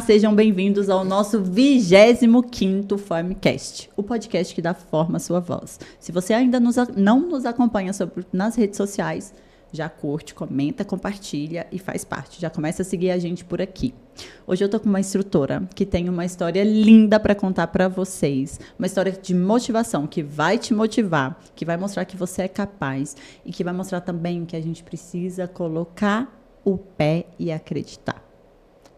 Olá, sejam bem-vindos ao nosso 25º Formcast, o podcast que dá forma à sua voz. Se você ainda não nos acompanha nas redes sociais, já curte, comenta, compartilha e faz parte. Já começa a seguir a gente por aqui. Hoje eu tô com uma instrutora que tem uma história linda para contar para vocês. Uma história de motivação que vai te motivar, que vai mostrar que você é capaz e que vai mostrar também que a gente precisa colocar o pé e acreditar.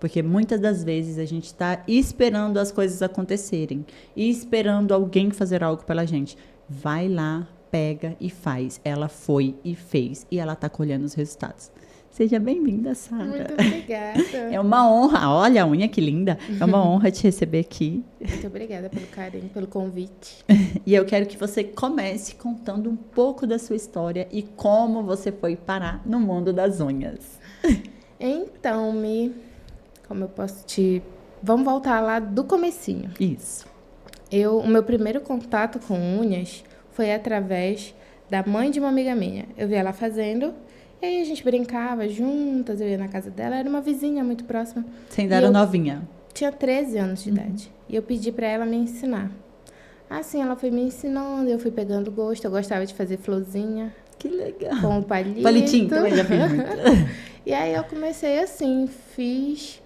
Porque muitas das vezes a gente está esperando as coisas acontecerem e esperando alguém fazer algo pela gente. Vai lá, pega e faz. Ela foi e fez e ela está colhendo os resultados. Seja bem-vinda, Sara. Muito obrigada. É uma honra. Olha a unha que linda. É uma honra te receber aqui. Muito obrigada pelo carinho, pelo convite. E eu quero que você comece contando um pouco da sua história e como você foi parar no mundo das unhas. Então, como eu posso te... Vamos voltar lá do comecinho. Isso. O meu primeiro contato com unhas foi através da mãe de uma amiga minha. Eu via ela fazendo, e aí a gente brincava juntas, eu ia na casa dela, era uma vizinha muito próxima. Você ainda era novinha? Tinha 13 anos de idade. E eu pedi para ela me ensinar. Assim, ela foi me ensinando, eu fui pegando gosto, eu gostava de fazer florzinha. Que legal. Com o palito. Palitinho também já fiz muito. E aí eu comecei assim, fiz...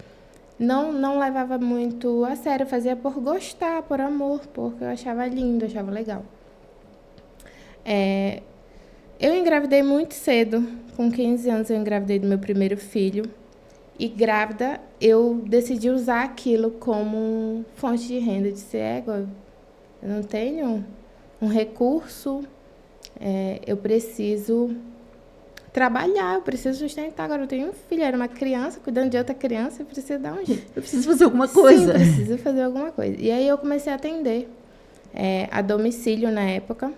Não levava muito a sério, fazia por gostar, por amor, porque eu achava lindo, achava legal. Eu engravidei muito cedo, com 15 anos eu engravidei do meu primeiro filho. E grávida, eu decidi usar aquilo como fonte de renda. Eu disse, eu não tenho um recurso, eu preciso trabalhar, eu preciso sustentar. Agora eu tenho um filho, era uma criança, cuidando de outra criança, eu preciso dar um jeito. Eu preciso fazer alguma coisa. Sim, preciso fazer alguma coisa. E aí eu comecei a atender a domicílio na época,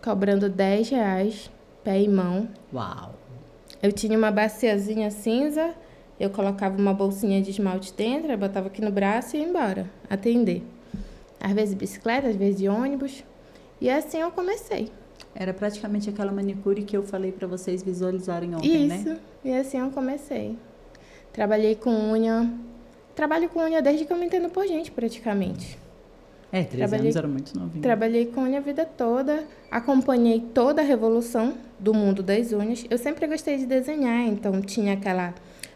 cobrando R$10, pé e mão. Uau! Eu tinha uma baciazinha cinza, eu colocava uma bolsinha de esmalte dentro, eu botava aqui no braço e ia embora, atender. Às vezes de bicicleta, às vezes de ônibus. E assim eu comecei. Era praticamente aquela manicure que eu falei para vocês visualizarem ontem, né? Isso, e assim eu comecei. Trabalho com unha desde que eu me entendo por gente, praticamente. 13 anos era muito novinho. Trabalhei com unha a vida toda, acompanhei toda a revolução do mundo das unhas. Eu sempre gostei de desenhar, então tinha aquela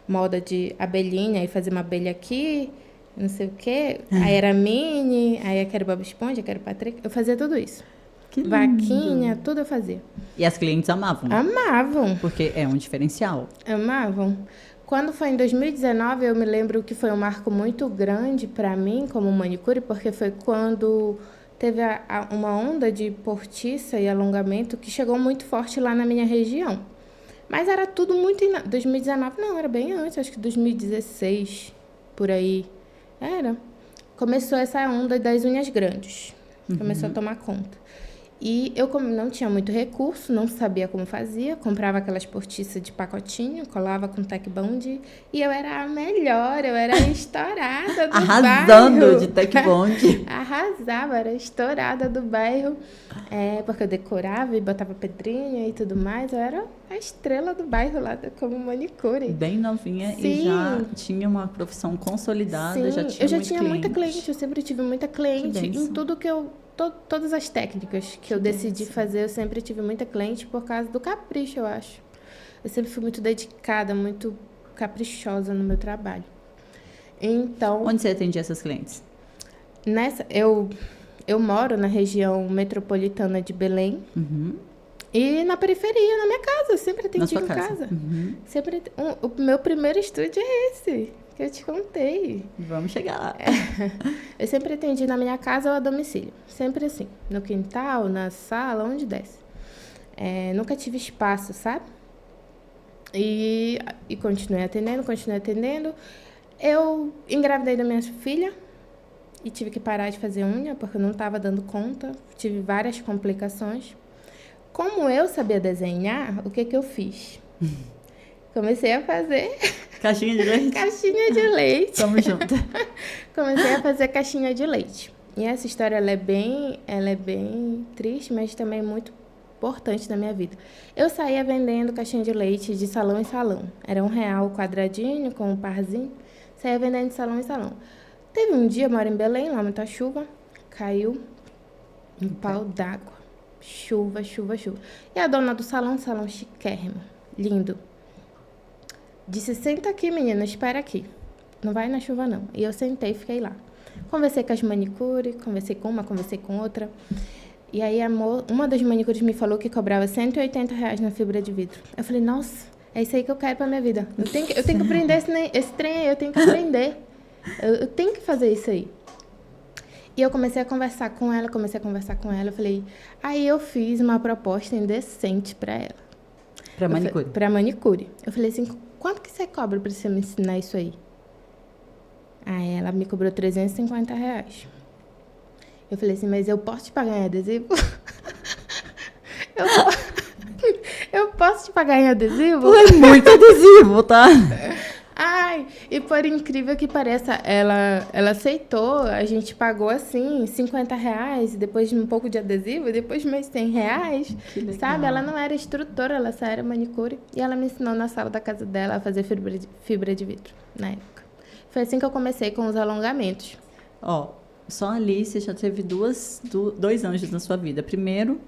moda de abelhinha, e fazer uma abelha aqui, não sei o quê. Aí era mini, aí eu quero Bob Esponja, eu quero Patrick. Eu fazia tudo isso. Que lindo. Vaquinha, tudo eu fazia. E as clientes amavam? Amavam. Porque é um diferencial. Amavam. Quando foi em 2019, eu me lembro que foi um marco muito grande para mim como manicure, porque foi quando teve uma onda de postiça e alongamento que chegou muito forte lá na minha região. Mas era tudo muito... 2019 não, era bem antes, acho que 2016, por aí. Começou essa onda das unhas grandes. Começou a tomar conta. E eu, como não tinha muito recurso, não sabia como fazia, comprava aquelas postiças de pacotinho, colava com Tec Bond, e eu era a melhor, eu era a estourada do Arrasando bairro. de Tec Bond. Arrasava, era a estourada do bairro, porque eu decorava e botava pedrinha e tudo mais, eu era a estrela do bairro lá como manicure. Bem novinha. Sim. E já tinha uma profissão consolidada. Sim, já tinha eu já tinha muita cliente, eu sempre tive muita cliente em tudo que eu... Todas as técnicas que eu decidi fazer, eu sempre tive muita cliente por causa do capricho, eu acho. Eu sempre fui muito dedicada, muito caprichosa no meu trabalho. Então... Onde você atendia essas clientes? Eu moro na região metropolitana de Belém. E na periferia, na minha casa. Eu sempre atendi em casa. O meu primeiro estúdio é esse, que eu te contei. Vamos chegar lá. Eu sempre atendi na minha casa ou a domicílio. Sempre assim. No quintal, na sala, onde desce. Nunca tive espaço, sabe? E continuei atendendo. Eu engravidei da minha filha e tive que parar de fazer unha, porque eu não estava dando conta. Tive várias complicações. Como eu sabia desenhar, o que eu fiz? Comecei a fazer... Caixinha de leite? Caixinha de leite. Tamo junto. Comecei a fazer caixinha de leite. E essa história, ela é bem triste, mas também muito importante na minha vida. Eu saía vendendo caixinha de leite de salão em salão. Era R$1 o quadradinho com um parzinho. Saía vendendo de salão em salão. Teve um dia, eu moro em Belém, lá muita chuva, caiu um pau d'água. Chuva, chuva, chuva. E a dona do salão chiquérrimo, lindo, disse, senta aqui, menina, espera aqui. Não vai na chuva, não. E eu sentei e fiquei lá. Conversei com as manicures, conversei com uma, conversei com outra. E aí uma das manicures me falou que cobrava R$180 na fibra de vidro. Eu falei, nossa, é isso aí que eu quero pra minha vida. Eu tenho que aprender esse trem aí, eu tenho que aprender. Eu tenho que fazer isso aí. E eu comecei a conversar com ela. Eu falei, aí eu fiz uma proposta indecente pra ela. Pra manicure? Pra manicure. Eu falei assim, quanto que você cobra pra você me ensinar isso aí? Aí ela me cobrou R$350. Eu falei assim, mas eu posso te pagar em adesivo? Eu posso te pagar em adesivo? Foi muito adesivo, tá? Ai, e por incrível que pareça, ela aceitou, a gente pagou assim, R$50, depois de um pouco de adesivo, depois de mais R$100, sabe? Ela não era instrutora, ela só era manicure. E ela me ensinou na sala da casa dela a fazer fibra de vidro, na época. Foi assim que eu comecei com os alongamentos. Ó, só ali você já teve dois anjos na sua vida. Primeiro,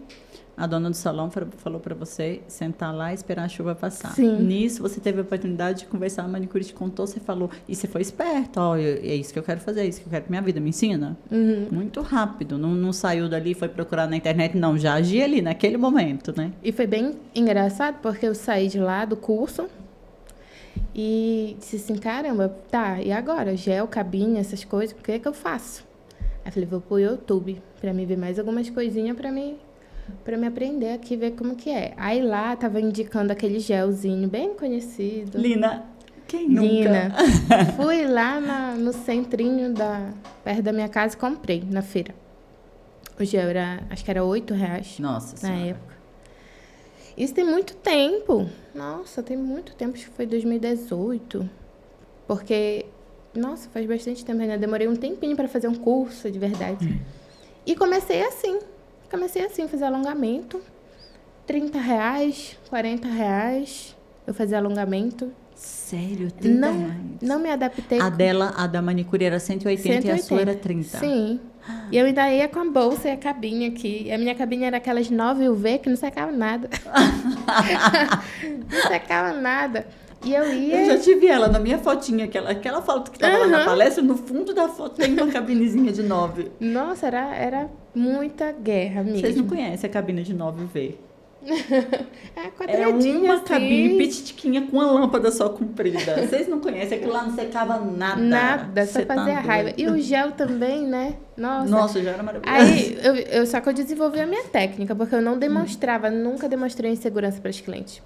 a dona do salão falou para você sentar lá e esperar a chuva passar. Sim. Nisso, você teve a oportunidade de conversar, a manicure te contou, você falou, e você foi esperta, ó, é isso que eu quero fazer, é isso que eu quero pra minha vida, me ensina? Uhum. Muito rápido, não saiu dali, foi procurar na internet, não, já agi ali, naquele momento, né? E foi bem engraçado, porque eu saí de lá do curso e disse assim, caramba, tá, e agora? Gel, cabine, essas coisas, o que é que eu faço? Aí eu falei, vou pro YouTube, pra me ver mais algumas coisinhas pra me aprender aqui, ver como que é. Aí lá, tava indicando aquele gelzinho bem conhecido. Lina, quem Lina. nunca? Fui lá no centrinho perto da minha casa e comprei na feira. O gel acho que era R$8 Nossa na senhora. época. Isso tem muito tempo. Nossa, tem muito tempo. Acho que foi 2018. Porque, nossa, faz bastante tempo ainda. Demorei um tempinho para fazer um curso de verdade. E comecei assim, fazer alongamento. R$30, R$40. Eu fazia alongamento. Sério? 30 mais? Não me adaptei. A da manicure era 180 e a sua era 30. Sim. E eu ainda ia com a bolsa e a cabine aqui. E a minha cabine era aquelas 9 UV que não secava nada. Não secava nada. E eu ia... Eu já tive ela na minha fotinha, aquela foto que estava lá na palestra, no fundo da foto tem uma cabinezinha de 9. Nossa, era muita guerra mesmo. Vocês não conhecem a cabine de 9V? É Era quadradinho uma assim. cabine petitiquinha com uma lâmpada só comprida. Vocês não conhecem, aquilo lá não secava nada. Nada, só Você tá fazia raiva. doido. E o gel também, né? Nossa, já era maravilhoso. Aí, só que eu desenvolvi a minha técnica, porque eu não demonstrava, nunca demonstrei insegurança para os clientes.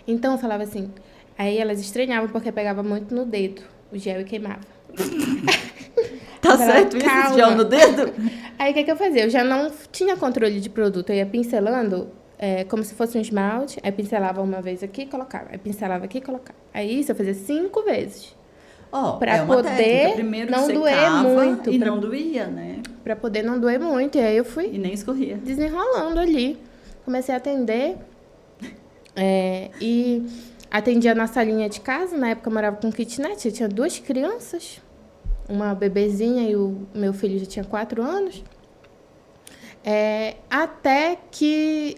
Então, eu falava assim, aí elas estranhavam porque pegava muito no dedo o gel e queimava. Tá certo isso, esse gel no dedo? Aí, o que eu fazia? Eu já não tinha controle de produto, eu ia pincelando como se fosse um esmalte, aí pincelava uma vez aqui e colocava, aí pincelava aqui e colocava. Aí, isso eu fazia 5 vezes. Pra uma poder técnica. Primeiro Não secava doer muito. E não doía, né? Pra poder não doer muito. E aí eu fui E nem escorria. desenrolando ali. Comecei a atender. E atendia na salinha de casa. Na época eu morava com kitnet. Eu tinha 2 crianças. Uma bebezinha e o meu filho já tinha 4 anos. Até que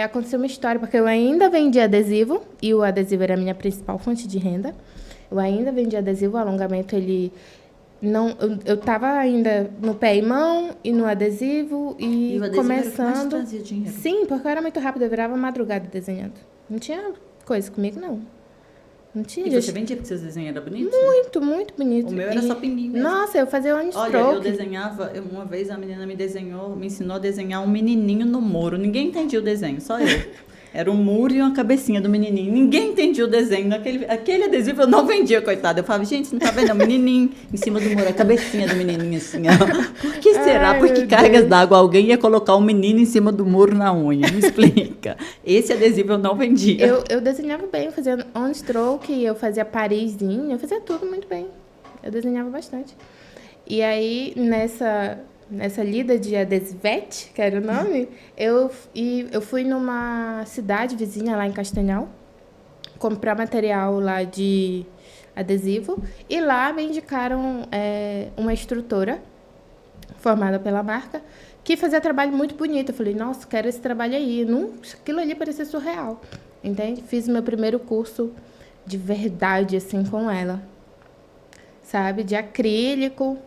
aconteceu uma história. Porque eu ainda vendia adesivo. E o adesivo era a minha principal fonte de renda. Eu ainda vendia adesivo. O alongamento, ele... Não, eu estava ainda no pé e mão e no adesivo e o adesivo começando. Era o que mais trazia dinheiro. Sim, porque eu era muito rápida, eu virava madrugada desenhando. Não tinha coisa comigo, não. Não tinha. E você vendia porque seus desenhos eram bonitos? Muito, muito bonito. O meu era só pinguim mesmo. Nossa, eu fazia one stroke. Olha, eu desenhava, uma vez a menina me ensinou a desenhar um menininho no muro. Ninguém entendia o desenho, só eu. Era um muro e uma cabecinha do menininho. Ninguém entendia o desenho. Aquele adesivo eu não vendia, coitado. Eu falava, gente, você não tá vendo? É um menininho em cima do muro, a cabecinha do menininho assim, ó. Por que será? Ai, Por que cargas d'água alguém ia colocar um menino em cima do muro na unha? Me explica. Esse adesivo eu não vendia. Eu desenhava bem, eu fazia on stroke, eu fazia parizinho, eu fazia tudo muito bem. Eu desenhava bastante. E aí, nessa lida de Adesivete, que era o nome, eu fui numa cidade vizinha lá em Castanhal, comprar material lá de adesivo. E lá me indicaram uma instrutora formada pela marca, que fazia trabalho muito bonito. Eu falei, nossa, quero esse trabalho aí. Aquilo ali parecia surreal, entende? Fiz meu primeiro curso de verdade, assim, com ela, sabe? De acrílico.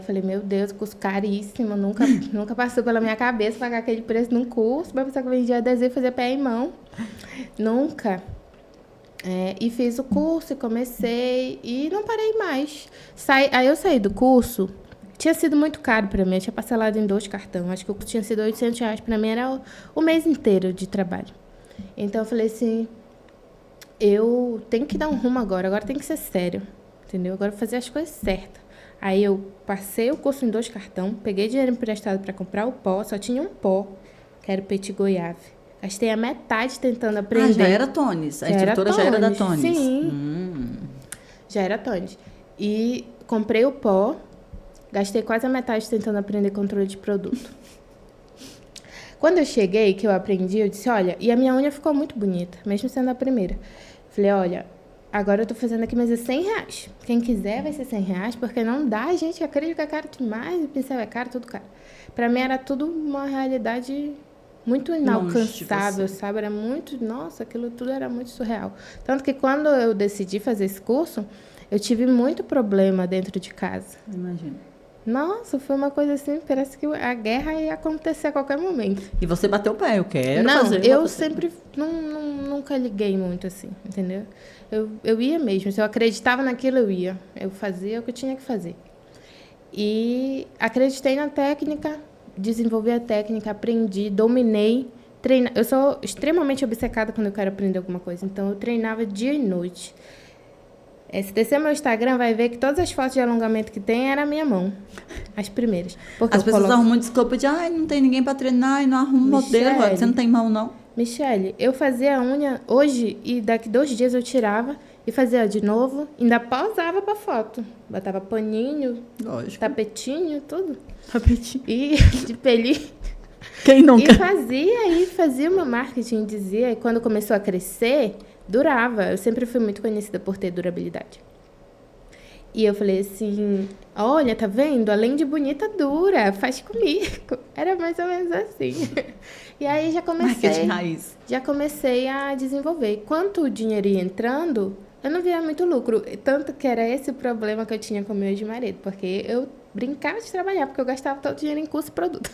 Falei, meu Deus, curso caríssimo. Nunca passou pela minha cabeça pagar aquele preço num curso para pessoa que vendia adesivo e fazer pé em mão. Nunca. E fiz o curso e comecei e não parei mais. Aí eu saí do curso. Tinha sido muito caro para mim, eu tinha parcelado em 2 cartões. Acho que o curso tinha sido R$800 para mim, era o mês inteiro de trabalho. Então eu falei assim, eu tenho que dar um rumo agora tem que ser sério, entendeu? Agora eu vou fazer as coisas certas. Aí eu passei o curso em 2 cartões, peguei dinheiro emprestado para comprar o pó, só tinha um pó, que era o Petit Goiave. Gastei a metade tentando aprender. Já era Tones, a instrutora já era da Tones. Sim, já era Tones. E comprei o pó, gastei quase a metade tentando aprender controle de produto. Quando eu cheguei, que eu aprendi, eu disse, olha, e a minha unha ficou muito bonita, mesmo sendo a primeira. Falei, olha, agora eu tô fazendo aqui, mas é R$100. Quem quiser vai ser R$100, porque não dá, gente, acrílico é caro demais, o pincel é caro, tudo caro. Pra mim era tudo uma realidade muito inalcançável, sabe? Era muito, nossa, aquilo tudo era muito surreal. Tanto que quando eu decidi fazer esse curso, eu tive muito problema dentro de casa. Imagina. Nossa, foi uma coisa assim, parece que a guerra ia acontecer a qualquer momento. E você bateu o pé, eu quero fazer. Não, eu sempre nunca liguei muito assim, entendeu? Eu ia mesmo, se eu acreditava naquilo, eu ia. Eu fazia o que eu tinha que fazer. E acreditei na técnica, desenvolvi a técnica, aprendi, dominei, treinei. Eu sou extremamente obcecada quando eu quero aprender alguma coisa, então eu treinava dia e noite. Se descer meu Instagram, vai ver que todas as fotos de alongamento que tem era a minha mão. As primeiras. Porque as pessoas arrumam desculpa de, não tem ninguém para treinar e não arrumo modelo. Você não tem mão, não? Michele, eu fazia a unha hoje e daqui 2 dias eu tirava e fazia de novo. Ainda pausava para foto. Botava paninho, lógico, tapetinho, tudo. Tapetinho. E de pelinho. Quem nunca? E fazia o meu marketing, dizia. E quando começou a crescer, durava. Eu sempre fui muito conhecida por ter durabilidade. E eu falei assim, olha, tá vendo? Além de bonita, dura. Faz comigo. Era mais ou menos assim. E aí já comecei a desenvolver. Quanto o dinheiro ia entrando, eu não via muito lucro. Tanto que era esse o problema que eu tinha com o meu ex-marido. Porque eu brincava de trabalhar, porque eu gastava todo o dinheiro em curso e produto.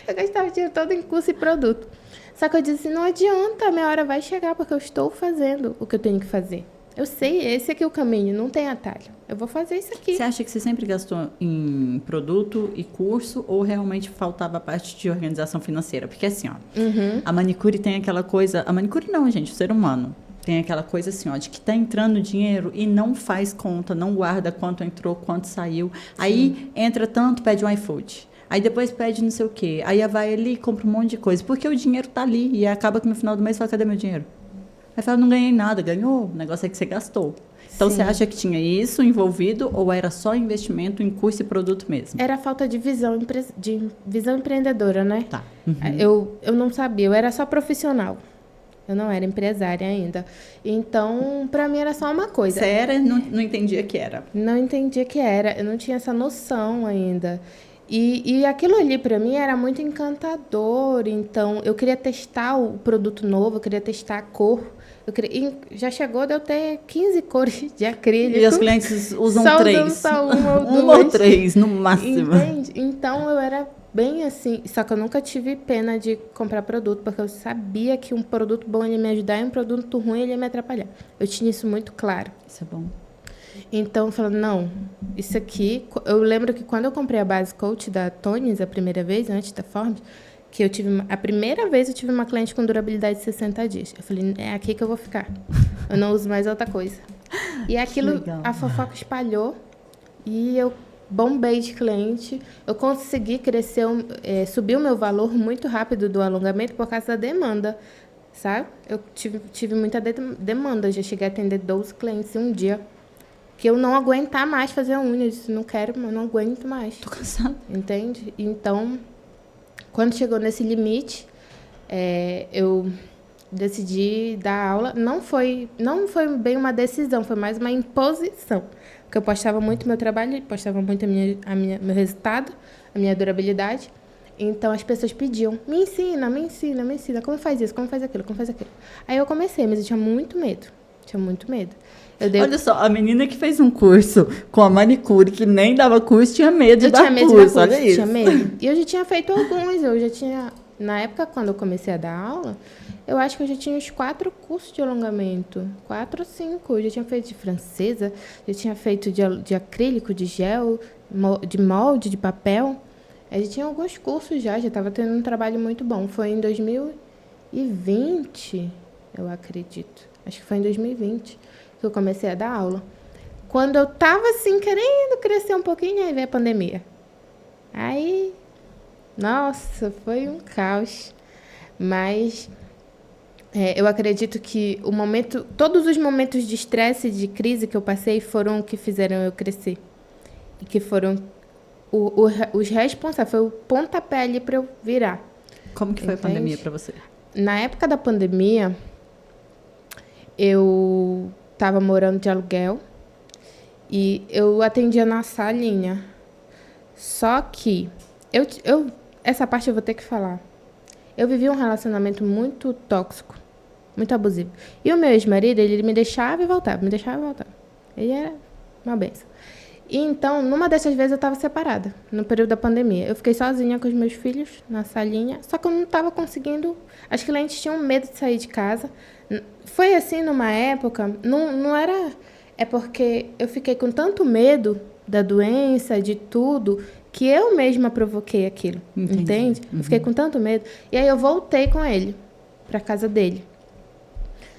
Eu gastava o dinheiro todo em curso e produto. Só que eu disse, não adianta, a minha hora vai chegar, porque eu estou fazendo o que eu tenho que fazer. Eu sei, esse aqui é o caminho, não tem atalho. Eu vou fazer isso aqui. Você acha que você sempre gastou em produto e curso ou realmente faltava a parte de organização financeira? Porque assim, ó, a manicure tem aquela coisa... A manicure não, gente, o ser humano tem aquela coisa assim, ó, de que tá entrando dinheiro e não faz conta, não guarda quanto entrou, quanto saiu. Aí entra tanto, pede um iFood. Aí depois pede não sei o quê. Aí vai ali e compra um monte de coisa. Porque o dinheiro tá ali. E acaba que no final do mês fala, cadê meu dinheiro? Aí fala, não ganhei nada. Ganhou. O negócio é que você gastou. Então, você acha que tinha isso envolvido ou era só investimento em curso e produto mesmo? Era falta de visão empreendedora, né? Tá. Eu não sabia. Eu era só profissional. Eu não era empresária ainda. Então, para mim era só uma coisa. Você era, não entendia que era. Não entendia que era. Eu não tinha essa noção ainda. E aquilo ali, para mim, era muito encantador. Então, eu queria testar o produto novo, eu queria testar a cor. Já chegou de eu ter 15 cores de acrílico. E os clientes usam só 3. Usando só uma ou duas. Uma ou 3, no máximo. Entende? Então, eu era bem assim. Só que eu nunca tive pena de comprar produto, porque eu sabia que um produto bom ia me ajudar e um produto ruim ele ia me atrapalhar. Eu tinha isso muito claro. Isso é bom. Então, eu falei, não, isso aqui... Eu lembro que quando eu comprei a base coach da Tones a primeira vez, antes da Forms, que eu tive... A primeira vez eu tive uma cliente com durabilidade de 60 dias. Eu falei, é aqui que eu vou ficar. Eu não uso mais outra coisa. E aquilo, a fofoca espalhou e eu bombei de cliente. Eu consegui crescer, subir o meu valor muito rápido do alongamento por causa da demanda, sabe? Eu tive muita demanda. Eu já cheguei a atender 12 clientes em um dia. Que eu não aguentar mais fazer unha. Eu disse, não quero, mas não aguento mais. Tô cansada. Entende? Então, quando chegou nesse limite, eu decidi dar aula. Não foi bem uma decisão, foi mais uma imposição. Porque eu postava muito meu trabalho, postava muito meu resultado, a minha durabilidade. Então, as pessoas pediam, me ensina, como faz isso, como faz aquilo, como faz aquilo. Aí eu comecei, mas eu tinha muito medo. Olha só, a menina que fez um curso com a manicure, que nem dava curso, tinha medo de dar curso, olha isso. Tinha medo. E eu já tinha feito alguns, na época, quando eu comecei a dar aula, eu acho que eu já tinha uns 4 cursos de alongamento. 4 ou 5. Eu já tinha feito de francesa, já tinha feito de acrílico, de gel, de molde, de papel. Eu já tinha alguns cursos já estava tendo um trabalho muito bom. Foi em 2020, eu acredito. Acho que foi em 2020 que eu comecei a dar aula. Quando eu estava, assim, querendo crescer um pouquinho, aí veio a pandemia. Aí, nossa, foi um caos. Mas eu acredito que todos os momentos de estresse e de crise que eu passei foram o que fizeram eu crescer. E que foram os responsáveis, foi o pontapé ali para eu virar. Como que foi a pandemia para você? Na época da pandemia, eu estava morando de aluguel e eu atendia na salinha. Só que, essa parte eu vou ter que falar. Eu vivi um relacionamento muito tóxico, muito abusivo. E o meu ex-marido, ele me deixava e voltava, Ele era uma benção. E então, numa dessas vezes, eu estava separada, no período da pandemia. Eu fiquei sozinha com os meus filhos na salinha, só que eu não estava conseguindo. As clientes tinham medo de sair de casa. Foi assim numa época, não era. É porque eu fiquei com tanto medo da doença, de tudo, que eu mesma provoquei aquilo. Entendi. Entende? Uhum. Eu fiquei com tanto medo. E aí eu voltei com ele para casa dele.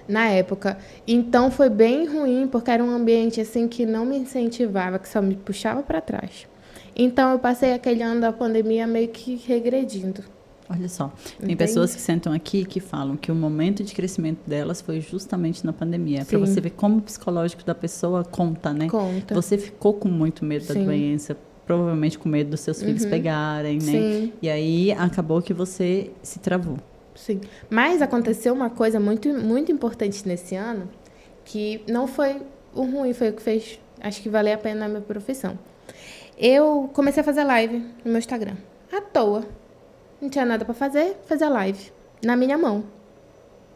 Na época. Então, foi bem ruim, porque era um ambiente assim que não me incentivava, que só me puxava para trás. Então, eu passei aquele ano da pandemia meio que regredindo. Olha só, tem pessoas que sentam aqui que falam que o momento de crescimento delas foi justamente na pandemia. Para você ver como o psicológico da pessoa conta, né? Conta. Você ficou com muito medo da doença, provavelmente com medo dos seus filhos pegarem, né? Sim. E aí, acabou que você se travou. Sim, mas aconteceu uma coisa muito, muito importante nesse ano, que não foi o ruim, foi o que fez, acho que valeu a pena na minha profissão. Eu comecei a fazer live no meu Instagram, à toa. Não tinha nada para fazer, fazia live, na minha mão,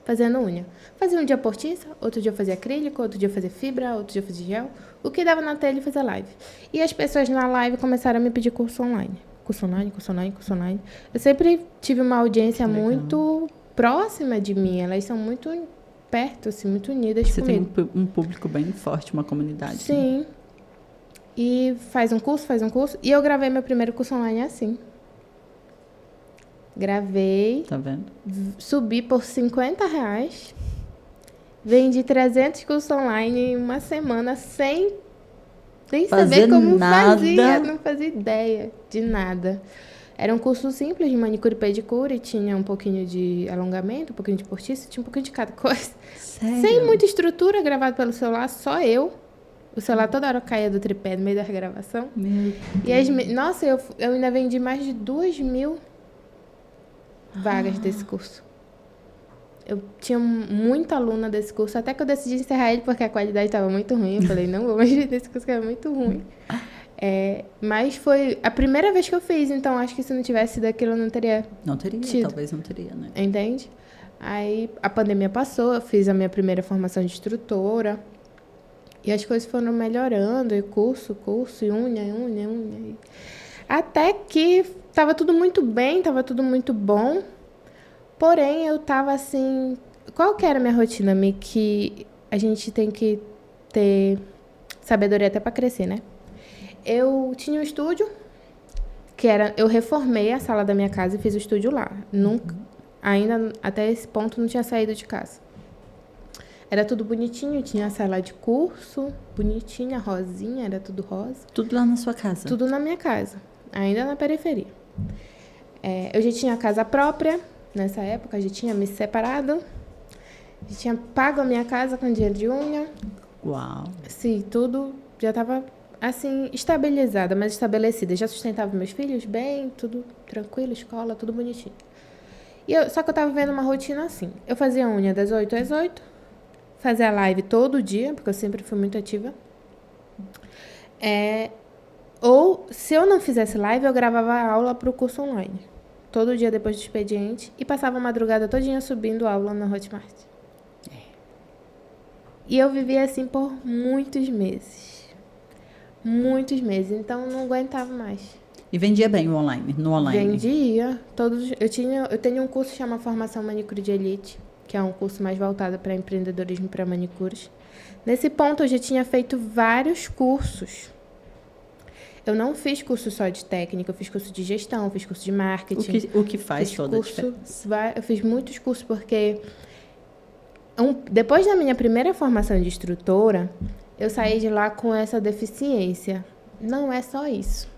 fazendo unha. Fazia um dia postiça, outro dia eu fazia acrílico, outro dia eu fazia fibra, outro dia eu fazia gel. O que dava na tela, eu fazia live. E as pessoas na live começaram a me pedir curso online. Curso online. Eu sempre tive uma audiência muito próxima de mim. Elas são muito perto, assim, muito unidas comigo. Você tem um público bem forte, uma comunidade. Sim. Né? E faz um curso. E eu gravei meu primeiro curso online assim. Gravei. Tá vendo? Subi por R$50. Vendi 300 cursos online em uma semana sem saber como fazia, não fazia ideia de nada. Era um curso simples de manicure e pedicure, tinha um pouquinho de alongamento, um pouquinho de postiça, tinha um pouquinho de cada coisa. Sério? Sem muita estrutura, gravado pelo celular, só eu. O celular toda hora caía do tripé no meio da gravação. Meu Deus. Nossa, eu ainda vendi mais de 2.000 vagas desse curso. Eu tinha muita aluna desse curso, até que eu decidi encerrar ele porque a qualidade estava muito ruim. Eu falei, não vou mais vender esse curso, que era muito ruim. Mas foi a primeira vez que eu fiz, então acho que se não tivesse sido aquilo, eu não teria tido. Talvez não teria, né? Entende? Aí a pandemia passou, eu fiz a minha primeira formação de instrutora. E as coisas foram melhorando, e curso, e unha. Até que estava tudo muito bem, estava tudo muito bom. Porém, eu tava assim... Qual que era a minha rotina, Mi? Que a gente tem que ter sabedoria até para crescer, né? Eu tinha um estúdio, eu reformei a sala da minha casa e fiz o estúdio lá. Nunca, ainda até esse ponto, não tinha saído de casa. Era tudo bonitinho, tinha a sala de curso, bonitinha, rosinha, era tudo rosa. Tudo lá na sua casa? Tudo na minha casa, ainda na periferia. Eu já tinha casa própria. Nessa época, a gente tinha me separado. Já tinha pago a minha casa com dinheiro de unha. Uau! Sim, tudo já estava, assim, estabilizada, mas estabelecida. Já sustentava meus filhos bem, tudo tranquilo, escola, tudo bonitinho. Só que eu tava vendo uma rotina assim. Eu fazia unha das 8 às 8, fazia live todo dia, porque eu sempre fui muito ativa. Ou, se eu não fizesse live, eu gravava aula pro curso online. Todo dia depois do expediente. E passava a madrugada todinha subindo aula na Hotmart. E eu vivia assim por muitos meses. Muitos meses. Então, eu não aguentava mais. E vendia bem no online? Vendia. Eu tenho um curso que chama Formação Manicure de Elite, que é um curso mais voltado para empreendedorismo para manicures. Nesse ponto, eu já tinha feito vários cursos. Eu não fiz curso só de técnica, eu fiz curso de gestão, fiz curso de marketing. O que faz toda a diferença. Eu fiz muitos cursos porque... depois da minha primeira formação de instrutora, eu saí de lá com essa deficiência. Não é só isso.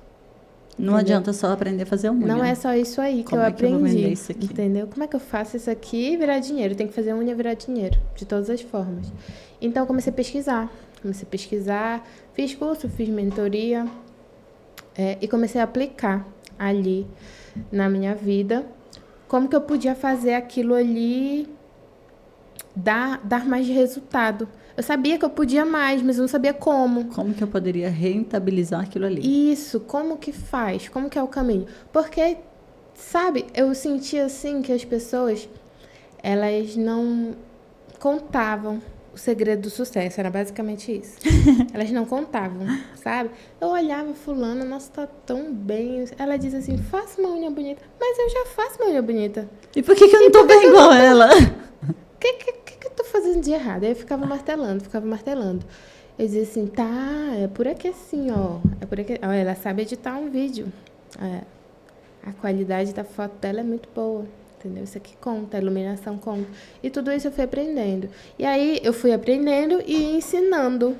Não adianta só aprender a fazer unha. Não é só isso aí que eu aprendi. Como é que eu vou vender isso aqui? Entendeu? Como é que eu faço isso aqui e virar dinheiro? Tem que fazer unha virar dinheiro, de todas as formas. Então, eu comecei a pesquisar. Fiz curso, fiz mentoria. E comecei a aplicar ali na minha vida. Como que eu podia fazer aquilo ali dar mais resultado. Eu sabia que eu podia mais, mas eu não sabia como. Como que eu poderia rentabilizar aquilo ali? Isso, como que faz? Como que é o caminho? Porque, sabe, eu sentia assim que as pessoas, elas não contavam o segredo do sucesso, era basicamente isso. Elas não contavam, sabe? Eu olhava fulana, nossa, tá tão bem. Ela diz assim, faça uma unha bonita. Mas eu já faço uma unha bonita. E por que eu não tô bem igual ela? O que eu tô fazendo de errado? Aí eu ficava martelando. Eu dizia assim, tá, é por aqui assim, ó. É por aqui. Ó, ela sabe editar um vídeo. A qualidade da foto dela é muito boa. Entendeu? Isso aqui conta, a iluminação conta. E tudo isso eu fui aprendendo. E aí eu fui aprendendo e ensinando.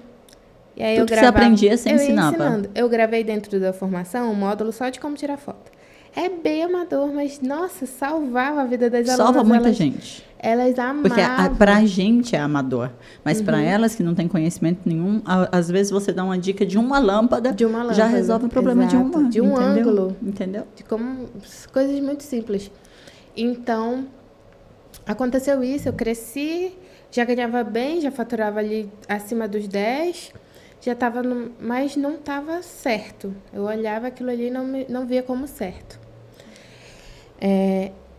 E aí Tudo que você aprendia, você ensinava. Ensinando. Eu gravei dentro da formação um módulo só de como tirar foto. É bem amador, mas, nossa, salvava a vida das alunas. Salva muita gente. Elas amavam. Porque pra gente é amador. Mas pra elas que não têm conhecimento nenhum, às vezes você dá uma dica de uma lâmpada, já resolve o problema exato. de um ângulo. Entendeu? De como coisas muito simples. Então, aconteceu isso, eu cresci, já ganhava bem, já faturava ali acima dos 10, já estava mas não estava certo. Eu olhava aquilo ali e não via como certo.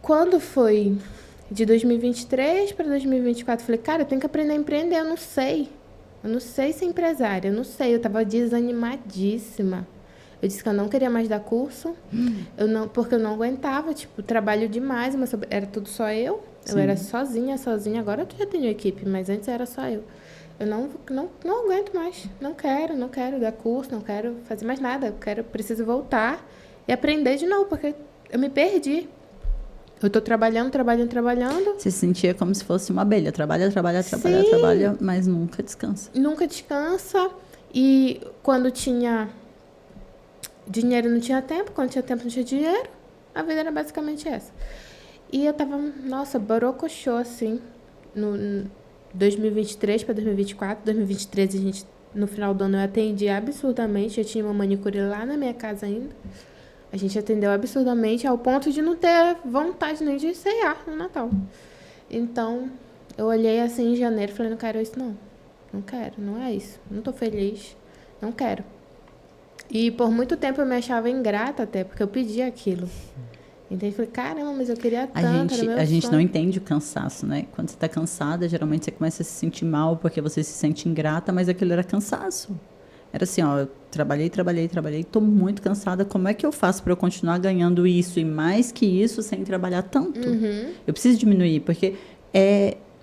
Quando foi de 2023 para 2024, eu falei, cara, eu tenho que aprender a empreender, eu não sei ser empresária, eu estava desanimadíssima. Eu disse que eu não queria mais dar curso, porque eu não aguentava, trabalho demais, mas era tudo só eu. Sim. Eu era sozinha, agora eu já tenho equipe, mas antes era só eu. Eu não aguento mais, não quero dar curso, não quero fazer mais nada, preciso voltar e aprender de novo, porque eu me perdi. Eu tô trabalhando. Você se sentia como se fosse uma abelha, trabalha, mas nunca descansa. Nunca descansa, e quando tinha... dinheiro não tinha tempo, quando tinha tempo não tinha dinheiro, a vida era basicamente essa. E eu tava, borocochô, assim, no 2023 para 2024. 2023, no final do ano, eu atendi absurdamente, eu tinha uma manicure lá na minha casa ainda. A gente atendeu absurdamente ao ponto de não ter vontade nem de ceiar no Natal. Então, eu olhei assim em janeiro e falei, não quero isso não. Não quero, não é isso. Não tô feliz, não quero. E por muito tempo eu me achava ingrata até, porque eu pedia aquilo. Então eu falei, caramba, mas eu queria tanto, era meu A gente sonho. não entende o cansaço, né? Quando você tá cansada, geralmente você começa a se sentir mal porque você se sente ingrata, mas aquilo era cansaço. Era assim, ó, eu trabalhei, tô muito cansada, como é que eu faço para eu continuar ganhando isso e mais que isso sem trabalhar tanto? Eu preciso diminuir, porque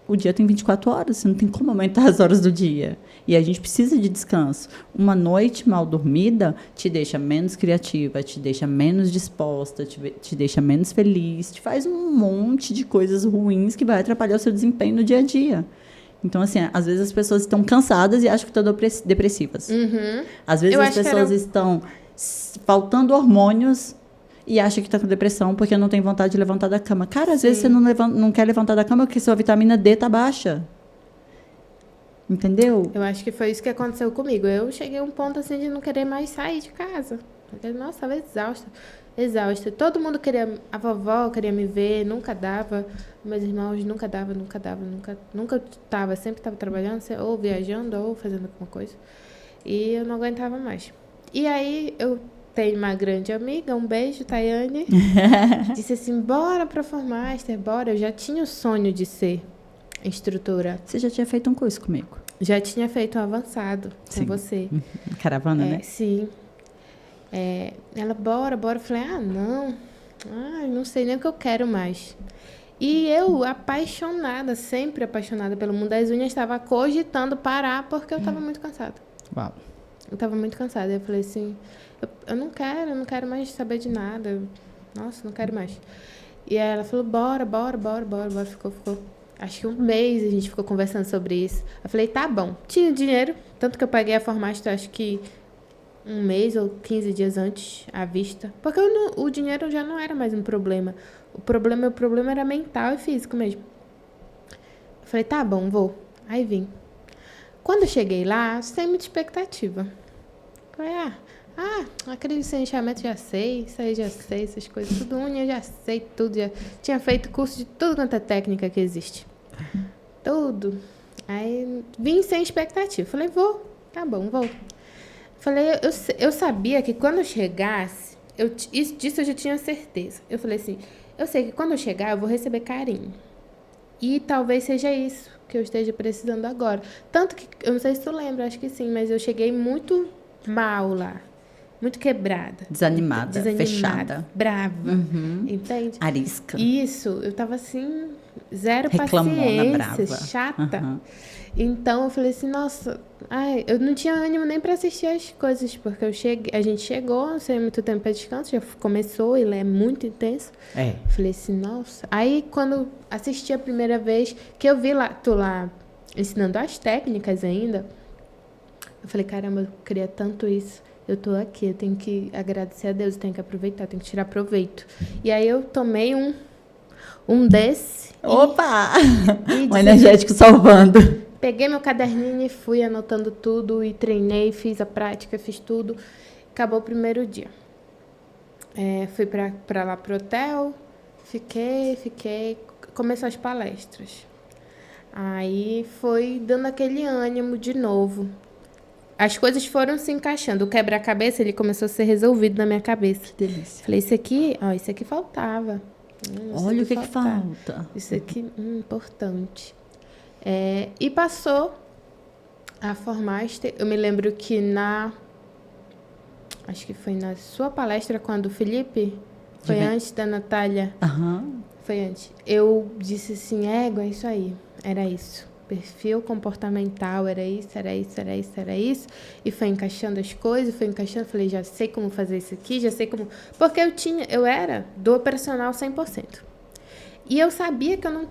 o dia tem 24 horas, você não tem como aumentar as horas do dia. E a gente precisa de descanso. Uma noite mal dormida te deixa menos criativa, te deixa menos disposta, te deixa menos feliz, te faz um monte de coisas ruins que vai atrapalhar o seu desempenho no dia a dia. Então, assim, às vezes as pessoas estão cansadas e acham que estão depressivas. Às vezes as pessoas estão faltando hormônios e acha que está com depressão porque não tem vontade de levantar da cama. Cara, às vezes você não quer levantar da cama porque sua vitamina D está baixa. Entendeu? Eu acho que foi isso que aconteceu comigo. Eu cheguei a um ponto assim de não querer mais sair de casa. Nossa, estava exausta. Todo mundo queria, a vovó queria me ver, nunca dava. Meus irmãos nunca tava, sempre estava trabalhando, ou viajando, ou fazendo alguma coisa. E eu não aguentava mais. E aí eu tenho uma grande amiga, um beijo, Tayane, disse assim, bora pra Formaster, bora. Eu já tinha o sonho de ser instrutora. Você já tinha feito um curso comigo? Já tinha feito um avançado com você. Caravana, né? Sim. Ela, bora. Eu falei, não sei nem o que eu quero mais. E eu, apaixonada, sempre apaixonada pelo mundo das unhas, estava cogitando parar porque eu estava muito cansada. Uau. Eu estava muito cansada. Eu falei assim, eu não quero mais saber de nada. Nossa, não quero mais. E aí ela falou, bora. Ficou. Acho que um mês a gente ficou conversando sobre isso. Eu falei, tá bom. Tinha dinheiro, tanto que eu paguei a Formaster, acho que um mês ou 15 dias antes, à vista. Porque o dinheiro já não era mais um problema. O problema era mental e físico mesmo. Eu falei, tá bom, vou. Aí vim. Quando eu cheguei lá, sem muita expectativa. Falei, aquele enxamento já sei, isso aí já sei, essas coisas, tudo unha já sei, tudo. Já tinha feito curso de tudo quanto é técnica que existe. Tudo. Aí vim sem expectativa. Falei, vou, tá bom, vou. Falei, eu sabia que quando eu chegasse, disso eu já tinha certeza. Eu falei assim, eu sei que quando eu chegar, eu vou receber carinho. E talvez seja isso que eu esteja precisando agora. Tanto que, eu não sei se tu lembra, acho que sim, mas eu cheguei muito mal lá. Muito quebrada. Desanimada, fechada. Brava. Entende? Arisca. Isso, eu tava assim, zero Reclamona, paciência, brava. chata. Então eu falei assim, nossa, eu não tinha ânimo nem para assistir as coisas, porque a gente chegou, sem muito tempo para descanso, já começou, ele é muito intenso. Falei assim, nossa. Aí quando assisti a primeira vez, que eu vi tu lá ensinando as técnicas ainda, eu falei, caramba, eu queria tanto isso. Eu tô aqui, eu tenho que agradecer a Deus, eu tenho que aproveitar, eu tenho que tirar proveito. E aí eu tomei um desse. Opa! Um energético salvando. Peguei meu caderninho e fui anotando tudo e treinei, fiz a prática, fiz tudo. Acabou o primeiro dia. Fui pra lá pro hotel, fiquei. Começou as palestras. Aí foi dando aquele ânimo de novo. As coisas foram se encaixando. O quebra-cabeça, ele começou a ser resolvido na minha cabeça. Que delícia. Falei, isso aqui faltava. Olha o que falta. Isso aqui, importante. E passou a Formaster. Eu me lembro que acho que foi na sua palestra, quando o Felipe, foi antes da Natália. Foi antes. Eu disse assim, é isso aí, era isso. Perfil comportamental, era isso. E foi encaixando as coisas, falei, já sei como fazer isso aqui, já sei como... Porque eu era do operacional 100%. E eu sabia que não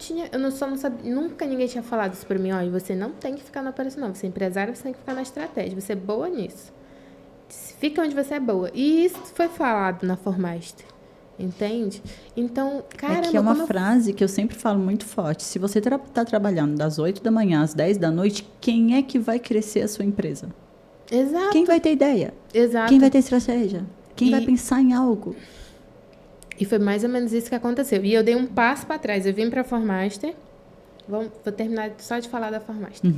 sabia, nunca ninguém tinha falado isso pra mim, olha, você não tem que ficar no operacional, você é empresária, você tem que ficar na estratégia, você é boa nisso. Fica onde você é boa. E isso foi falado na Formaster, entende? Então, caramba... Que é uma frase que eu sempre falo muito forte, se você tá trabalhando das 8 da manhã às 10 da noite, quem é que vai crescer a sua empresa? Exato. Quem vai ter ideia? Exato. Quem vai ter estratégia? Quem vai pensar em algo? E foi mais ou menos isso que aconteceu. E eu dei um passo para trás. Eu vim para a Formaster. Vou terminar só de falar da Formaster.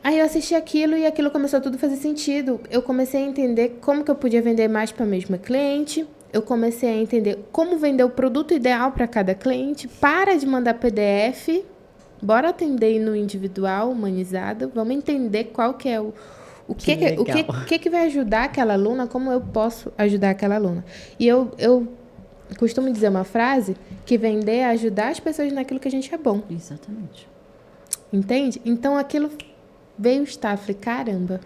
Aí eu assisti aquilo e aquilo começou tudo a fazer sentido. Eu comecei a entender como que eu podia vender mais para a mesma cliente. Eu comecei a entender como vender o produto ideal para cada cliente. Para de mandar PDF. Bora atender no individual, humanizado. Vamos entender qual que é o que vai ajudar aquela aluna, como eu posso ajudar aquela aluna. E eu costumo dizer uma frase, que vender é ajudar as pessoas naquilo que a gente é bom. Exatamente. Entende? Então, aquilo veio estar. Falei, caramba.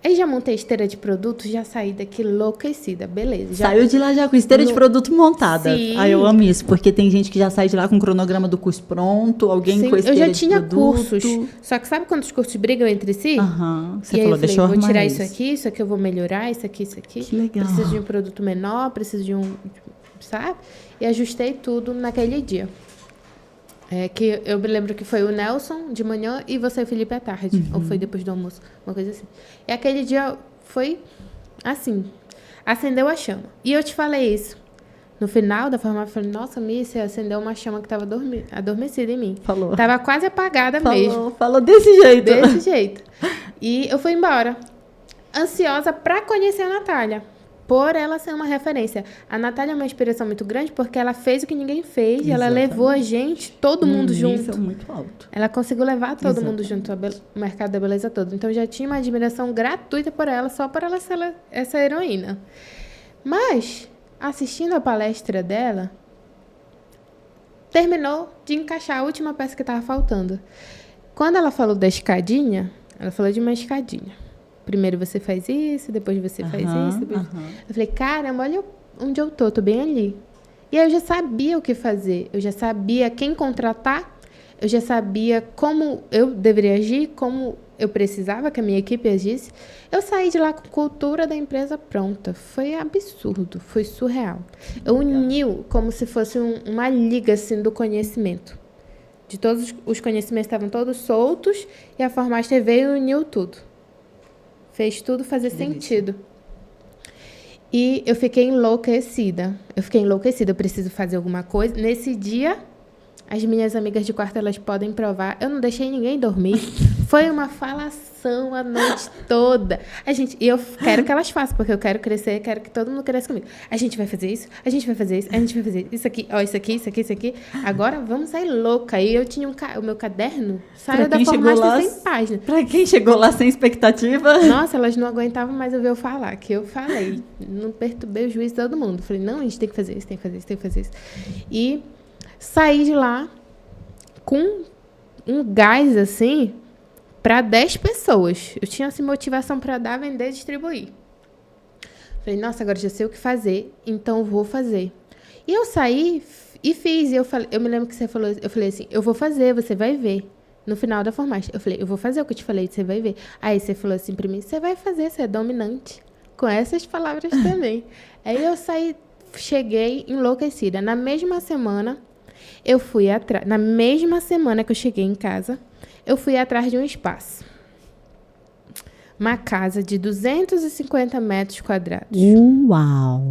Aí já montei esteira de produtos, já saí daqui enlouquecida. Beleza. Saiu de lá já com esteira de produto montada. Sim. Eu amo isso, porque tem gente que já sai de lá com o cronograma do curso pronto, alguém Sim, com esteira de produto. Eu já tinha cursos, só que sabe quando os cursos brigam entre si? Você e falou, aí deixa eu vou arrumar tirar isso aqui eu vou melhorar, isso aqui. Que legal. Preciso de um produto menor, preciso de sabe? E ajustei tudo naquele dia. Que eu me lembro que foi o Nelson de manhã e você, Felipe, à tarde. Ou foi depois do almoço, uma coisa assim. E aquele dia foi Assim, acendeu a chama. E eu te falei isso. No final da formatura, eu falei, nossa, Miss, você acendeu uma chama que estava adormecida em mim. Falou. Tava quase apagada mesmo. Falou desse jeito. Desse jeito. E eu fui embora. Ansiosa para conhecer a Natália. Por ela ser uma referência. A Natália é uma inspiração muito grande porque ela fez o que ninguém fez. Exatamente. Ela levou a gente, todo mundo junto. Nível muito alto. Ela conseguiu levar todo mundo junto, o mercado da beleza todo. Então, já tinha uma admiração gratuita por ela, só por ela ser essa heroína. Mas, assistindo a palestra dela, terminou de encaixar a última peça que estava faltando. Quando ela falou da escadinha, ela falou de uma escadinha. Primeiro você faz isso, depois você faz isso. Depois... Eu falei, caramba, olha onde eu tô bem ali. E aí eu já sabia o que fazer, eu já sabia quem contratar, eu já sabia como eu deveria agir, como eu precisava que a minha equipe agisse. Eu saí de lá com a cultura da empresa pronta. Foi absurdo, foi surreal. Eu uni como se fosse uma liga assim, do conhecimento. De todos os conhecimentos estavam todos soltos e a Formaster veio e uniu tudo. Fez tudo fazer sentido. E eu fiquei enlouquecida. Eu preciso fazer alguma coisa. Nesse dia, as minhas amigas de quarto, elas podem provar. Eu não deixei ninguém dormir. Foi uma falação a noite toda. E eu quero que elas façam, porque eu quero crescer, quero que todo mundo cresça comigo. A gente vai fazer isso, a gente vai fazer isso, a gente vai fazer isso aqui, ó, isso aqui, isso aqui, isso aqui. Agora vamos sair louca. E eu tinha o meu caderno, saiu da Formaster sem página. Pra quem chegou lá sem expectativa. Nossa, elas não aguentavam mais ouvir eu falar, que eu falei. Não perturbei o juízo de todo mundo. Falei, não, a gente tem que fazer isso, tem que fazer isso, tem que fazer isso. E saí de lá com um gás, assim, para 10 pessoas. Eu tinha, assim, motivação para dar, vender, distribuir. Falei, nossa, agora já sei o que fazer, então vou fazer. E eu saí e fiz. E eu me lembro que você falou, eu falei assim, eu vou fazer, você vai ver. No final da Formaster, eu falei, eu vou fazer o que eu te falei, você vai ver. Aí você falou assim para mim, você vai fazer, você é dominante. Com essas palavras também. Aí eu saí, cheguei enlouquecida. Na mesma semana, eu fui atrás. Na mesma semana que eu cheguei em casa, eu fui atrás de um espaço. Uma casa de 250 metros quadrados. Uau!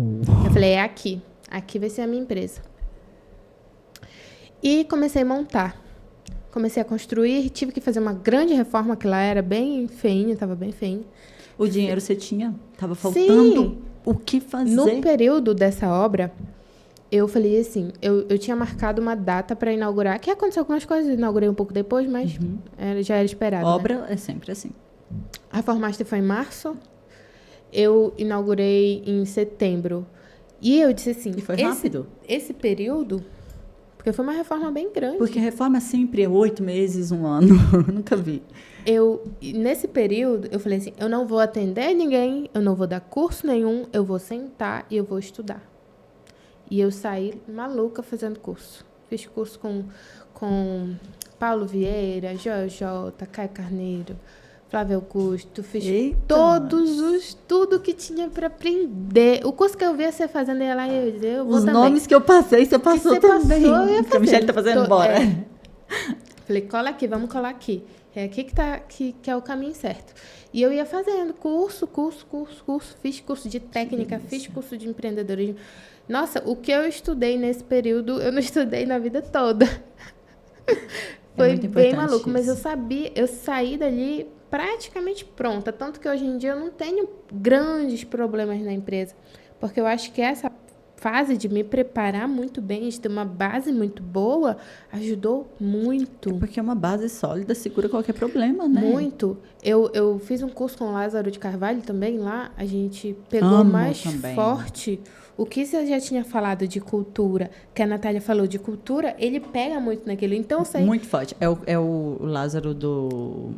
Eu falei, é aqui. Aqui vai ser a minha empresa. E comecei a montar. Comecei a construir. Tive que fazer uma grande reforma, que lá era bem feinha, estava bem feinha. O dinheiro você tinha? Estava faltando. Sim. O que fazer? No período dessa obra, eu falei assim, eu tinha marcado uma data para inaugurar, que aconteceu algumas coisas, inaugurei um pouco depois, mas já era esperado. Obra, né? É sempre assim. A Formaster foi em março, eu inaugurei em setembro. E eu disse assim... E foi rápido? Esse período... Porque foi uma reforma bem grande. Porque reforma sempre é 8 meses, 1 ano. Nunca vi. Nesse período, eu falei assim, eu não vou atender ninguém, eu não vou dar curso nenhum, eu vou sentar e eu vou estudar. E eu saí maluca fazendo curso. Fiz curso com Paulo Vieira, Joel J, Caio Carneiro, Flávio Augusto. Fiz tudo que tinha para aprender. O curso que eu via você fazendo, ia lá e eu dizia, eu vou Os também. nomes que eu passei, você passou também. Passou, eu ia fazer. A Michelle tá fazendo, bora. Falei, cola aqui, vamos colar aqui. É aqui que é o caminho certo. E eu ia fazendo curso. Fiz curso de técnica, fiz curso de empreendedorismo. Nossa, o que eu estudei nesse período, eu não estudei na vida toda. Foi bem maluco, mas eu saí dali praticamente pronta. Tanto que hoje em dia eu não tenho grandes problemas na empresa. Porque eu acho que essa fase de me preparar muito bem, de ter uma base muito boa, ajudou muito. Porque uma base sólida segura qualquer problema, né? Muito. Eu fiz um curso com o Lázaro de Carvalho também lá, a gente pegou mais forte o que você já tinha falado de cultura, que a Natália falou de cultura, ele pega muito naquilo. Então, muito forte. É o Lázaro do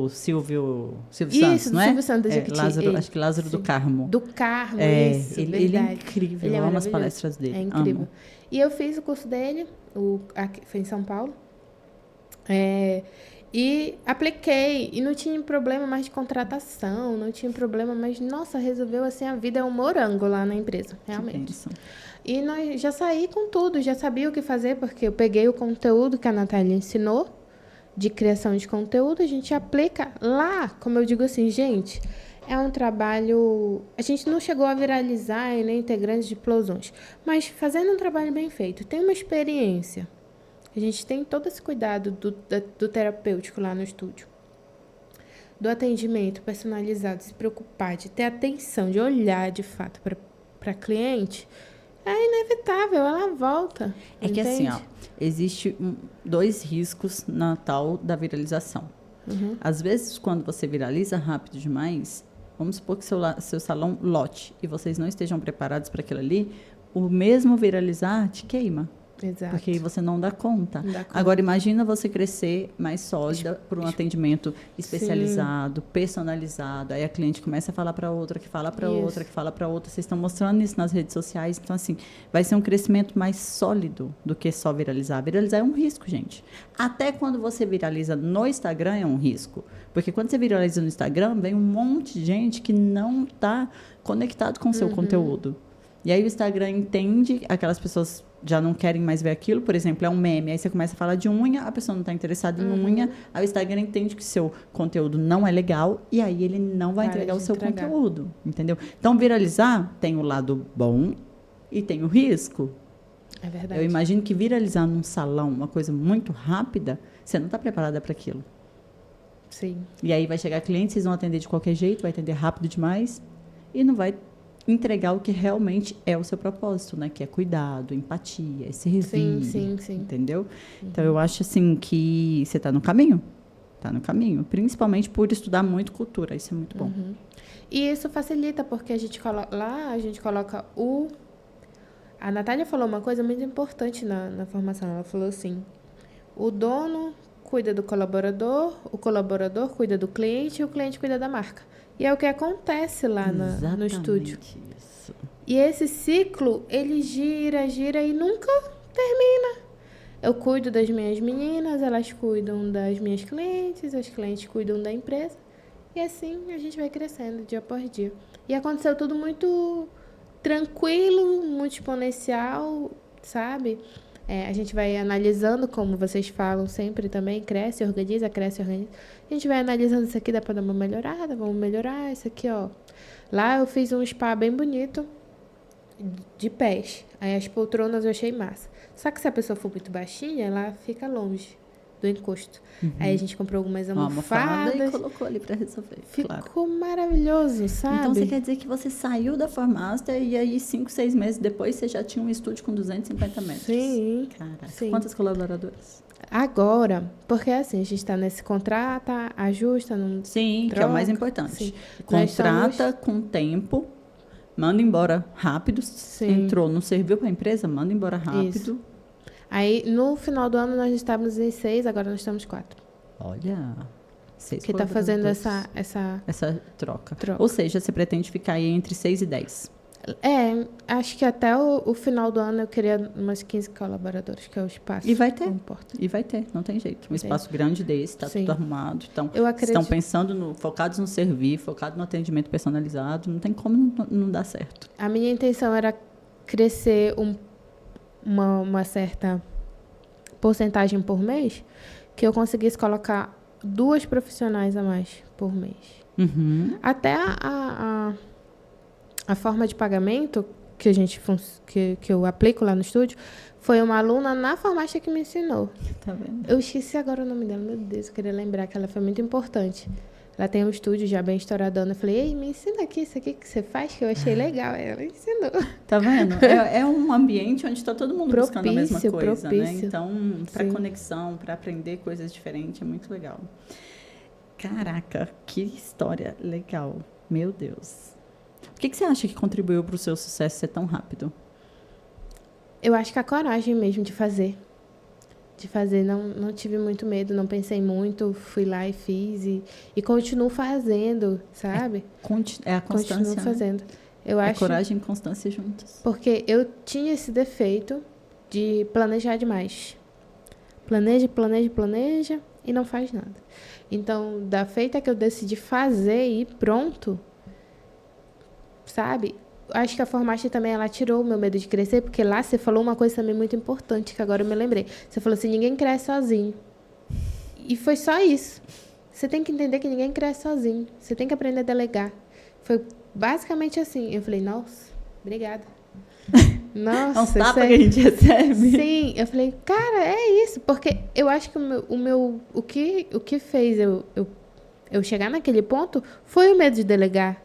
Silvio Santos, não é? Silvio Santos, acho que Lázaro do Carmo. Do Carmo, isso, ele é incrível, eu amo as palestras dele. É incrível. Amo. E eu fiz o curso dele, foi em São Paulo, e apliquei, e não tinha problema mais de contratação, não tinha problema mais, nossa, resolveu assim, a vida é um morango lá na empresa, realmente. E nós já saí com tudo, já sabia o que fazer, porque eu peguei o conteúdo que a Natália ensinou, de criação de conteúdo, a gente aplica lá, como eu digo assim, gente, É um trabalho... A gente não chegou a viralizar e nem ter grandes explosões, mas fazendo um trabalho bem feito, tem uma experiência. A gente tem todo esse cuidado do terapêutico lá no estúdio. Do atendimento personalizado, se preocupar, de ter atenção, de olhar de fato para cliente, é inevitável, ela volta. É que assim, ó, existe 2 riscos na tal da viralização. Às vezes, quando você viraliza rápido demais, vamos supor que seu salão lote e vocês não estejam preparados para aquilo ali, o mesmo viralizar te queima. Exato. Porque aí você não dá conta. Não dá conta. Agora, imagina você crescer mais sólida por um atendimento especializado, personalizado. Aí a cliente começa a falar para outra, que fala para outra, que fala para outra. Vocês estão mostrando isso nas redes sociais. Então, assim, vai ser um crescimento mais sólido do que só viralizar. Viralizar é um risco, gente. Até quando você viraliza no Instagram é um risco. Porque quando você viraliza no Instagram, vem um monte de gente que não está conectado com o seu conteúdo. E aí o Instagram entende, aquelas pessoas já não querem mais ver aquilo, por exemplo, é um meme, aí você começa a falar de unha, a pessoa não está interessada em unha, aí o Instagram entende que seu conteúdo não é legal e aí ele não vai entregar o seu conteúdo, entendeu? Então, viralizar tem o lado bom e tem o risco. É verdade. Eu imagino que viralizar num salão, uma coisa muito rápida, você não está preparada para aquilo. Sim. E aí vai chegar cliente, vocês vão atender de qualquer jeito, vai atender rápido demais e não vai entregar o que realmente é o seu propósito, né? Que é cuidado, empatia, é servir. Sim. Entendeu? Então, eu acho, assim, que você está no caminho. Está no caminho. Principalmente por estudar muito cultura. Isso é muito bom. E isso facilita, porque a gente coloca o... A Natália falou uma coisa muito importante na formação. Ela falou assim, o dono cuida do colaborador, o colaborador cuida do cliente e o cliente cuida da marca. E é o que acontece lá no estúdio. Isso. E esse ciclo, ele gira e nunca termina. Eu cuido das minhas meninas, elas cuidam das minhas clientes, as clientes cuidam da empresa. E assim a gente vai crescendo dia por dia. E aconteceu tudo muito tranquilo, muito exponencial, sabe? A gente vai analisando, como vocês falam sempre também, cresce, organiza. A gente vai analisando isso aqui, dá para dar uma melhorada, vamos melhorar isso aqui, ó. Lá eu fiz um spa bem bonito, de pés. Aí as poltronas eu achei massa. Só que se a pessoa for muito baixinha, ela fica longe do encosto. Aí a gente comprou algumas almofadas. E colocou ali para resolver. Ficou maravilhoso, sabe? Então, você quer dizer que você saiu da Formaster e aí 5, 6 meses depois você já tinha um estúdio com 250 metros? Sim. Caraca, sim. Quantas colaboradoras? Agora, porque assim, a gente está nesse contrato, ajusta, não Sim, troca, que é o mais importante. Sim. Contrata com tempo, manda embora rápido. Sim. Entrou, não serviu para a empresa, manda embora rápido. Isso. Aí, no final do ano, nós estávamos em 6, agora nós estamos 4. Olha, 6 que está fazendo essa troca. Ou seja, você pretende ficar aí entre 6 e 10. Acho que até o final do ano eu queria umas 15 colaboradores, que é o espaço. E vai ter. E vai ter, não tem jeito. Um espaço grande desse, está tudo arrumado. Então, estão pensando, focados no servir, focados no atendimento personalizado, não tem como não dar certo. A minha intenção era crescer uma certa porcentagem por mês, que eu conseguisse colocar 2 profissionais a mais por mês. Até a forma de pagamento que que eu aplico lá no estúdio foi uma aluna na farmácia que me ensinou. Tá vendo? Eu esqueci agora o nome dela, meu Deus, eu queria lembrar que ela foi muito importante. Ela tem um estúdio já bem estouradão. Eu falei, ei, me ensina aqui, isso aqui que você faz, que eu achei legal. Ela ensinou. Tá vendo? É um ambiente onde está todo mundo buscando a mesma coisa, né? Então, para conexão, para aprender coisas diferentes, é muito legal. Caraca, que história legal. Meu Deus. O que você acha que contribuiu para o seu sucesso ser tão rápido? Eu acho que a coragem mesmo de fazer. Não tive muito medo, não pensei muito, fui lá e fiz e continuo fazendo, sabe? É a constância. Continuo fazendo. Eu acho, coragem e constância juntas. Porque eu tinha esse defeito de planejar demais. Planeja e não faz nada. Então, da feita que eu decidi fazer e pronto, sabe? Acho que a Formaster também, ela tirou o meu medo de crescer, porque lá você falou uma coisa também muito importante, que agora eu me lembrei. Você falou assim, ninguém cresce sozinho. E foi só isso. Você tem que entender que ninguém cresce sozinho. Você tem que aprender a delegar. Foi basicamente assim. Eu falei, nossa, obrigada. Nossa, É um tapa que a gente recebe. Sim, eu falei, cara, é isso. Porque eu acho que o que fez eu chegar naquele ponto foi o medo de delegar.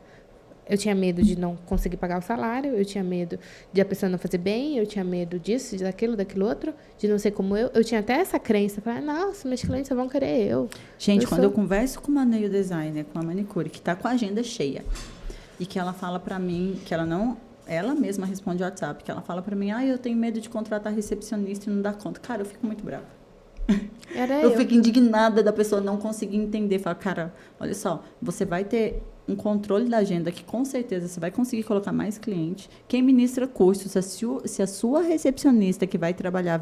Eu tinha medo de não conseguir pagar o salário, eu tinha medo de a pessoa não fazer bem, eu tinha medo disso, daquilo outro, de não ser como eu. Eu tinha até essa crença, falei, nossa, meus clientes só vão querer eu. Gente, quando eu converso com uma nail designer, com uma manicure, que está com a agenda cheia, e que ela fala para mim que ela mesma responde o WhatsApp, que ela fala para mim, eu tenho medo de contratar recepcionista e não dar conta. Cara, eu fico muito brava. Eu fico indignada da pessoa não conseguir entender. Fala, cara, olha só, você vai ter um controle da agenda que com certeza você vai conseguir colocar mais cliente. Quem ministra cursos, se a sua recepcionista que vai trabalhar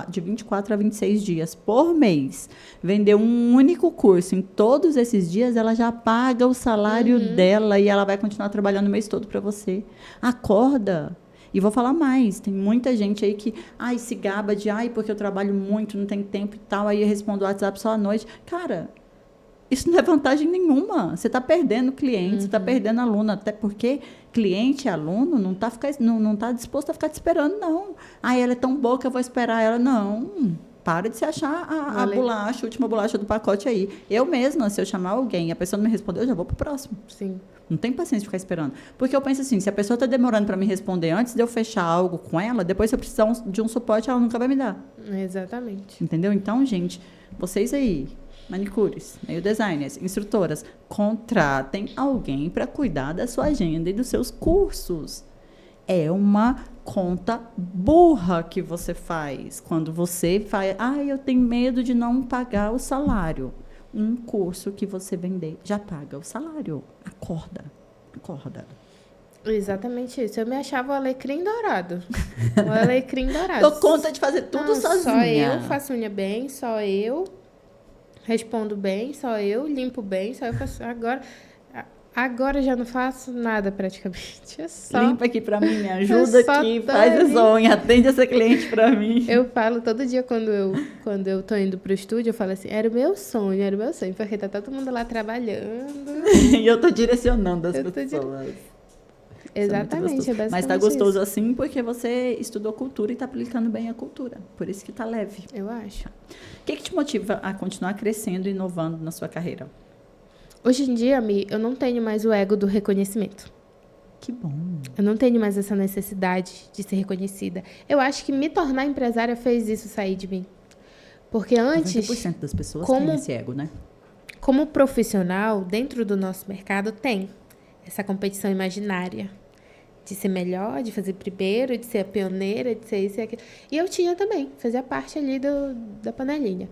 de 24 a 26 dias por mês, vender um único curso em todos esses dias, ela já paga o salário dela e ela vai continuar trabalhando o mês todo para você. Acorda! E vou falar mais, tem muita gente aí que, se gaba de, porque eu trabalho muito, não tenho tempo e tal, aí eu respondo o WhatsApp só à noite. Cara, isso não é vantagem nenhuma. Você está perdendo cliente, você está perdendo aluno, até porque cliente e aluno não tá disposto a ficar te esperando, não. Ela é tão boa que eu vou esperar ela. Não. Para de se achar a bolacha, a última bolacha do pacote aí. Eu mesma, se eu chamar alguém e a pessoa não me responder, eu já vou pro próximo. Sim. Não tem paciência de ficar esperando. Porque eu penso assim, se a pessoa está demorando para me responder antes de eu fechar algo com ela, depois se eu precisar de um suporte, ela nunca vai me dar. Exatamente. Entendeu? Então, gente, vocês aí, manicures, nail designers, instrutoras, contratem alguém para cuidar da sua agenda e dos seus cursos. É uma conta burra que você faz quando você faz, eu tenho medo de não pagar o salário. Um curso que você vender já paga o salário. Acorda. Exatamente isso. Eu me achava o alecrim dourado. O alecrim dourado. Dou conta de fazer tudo sozinha. Só eu faço unha bem, só eu respondo bem, só eu limpo bem, só eu faço. Agora já não faço nada praticamente. Limpa aqui pra mim, me ajuda aqui, faz as unhas, atende essa cliente pra mim. Eu falo todo dia quando eu tô indo pro estúdio, eu falo assim, era o meu sonho, porque tá todo mundo lá trabalhando. E eu tô direcionando as pessoas. Exatamente, é basicamente Mas tá gostoso isso. Assim porque você estudou cultura e tá aplicando bem a cultura. Por isso que tá leve. Eu acho. O que te motiva a continuar crescendo e inovando na sua carreira? Hoje em dia, Mi, eu não tenho mais o ego do reconhecimento. Que bom. Eu não tenho mais essa necessidade de ser reconhecida. Eu acho que me tornar empresária fez isso sair de mim. Porque antes... 90% das pessoas têm esse ego, né? Como profissional, dentro do nosso mercado, tem essa competição imaginária. De ser melhor, de fazer primeiro, de ser a pioneira, de ser isso e aquilo. E eu tinha também, fazia parte ali da panelinha.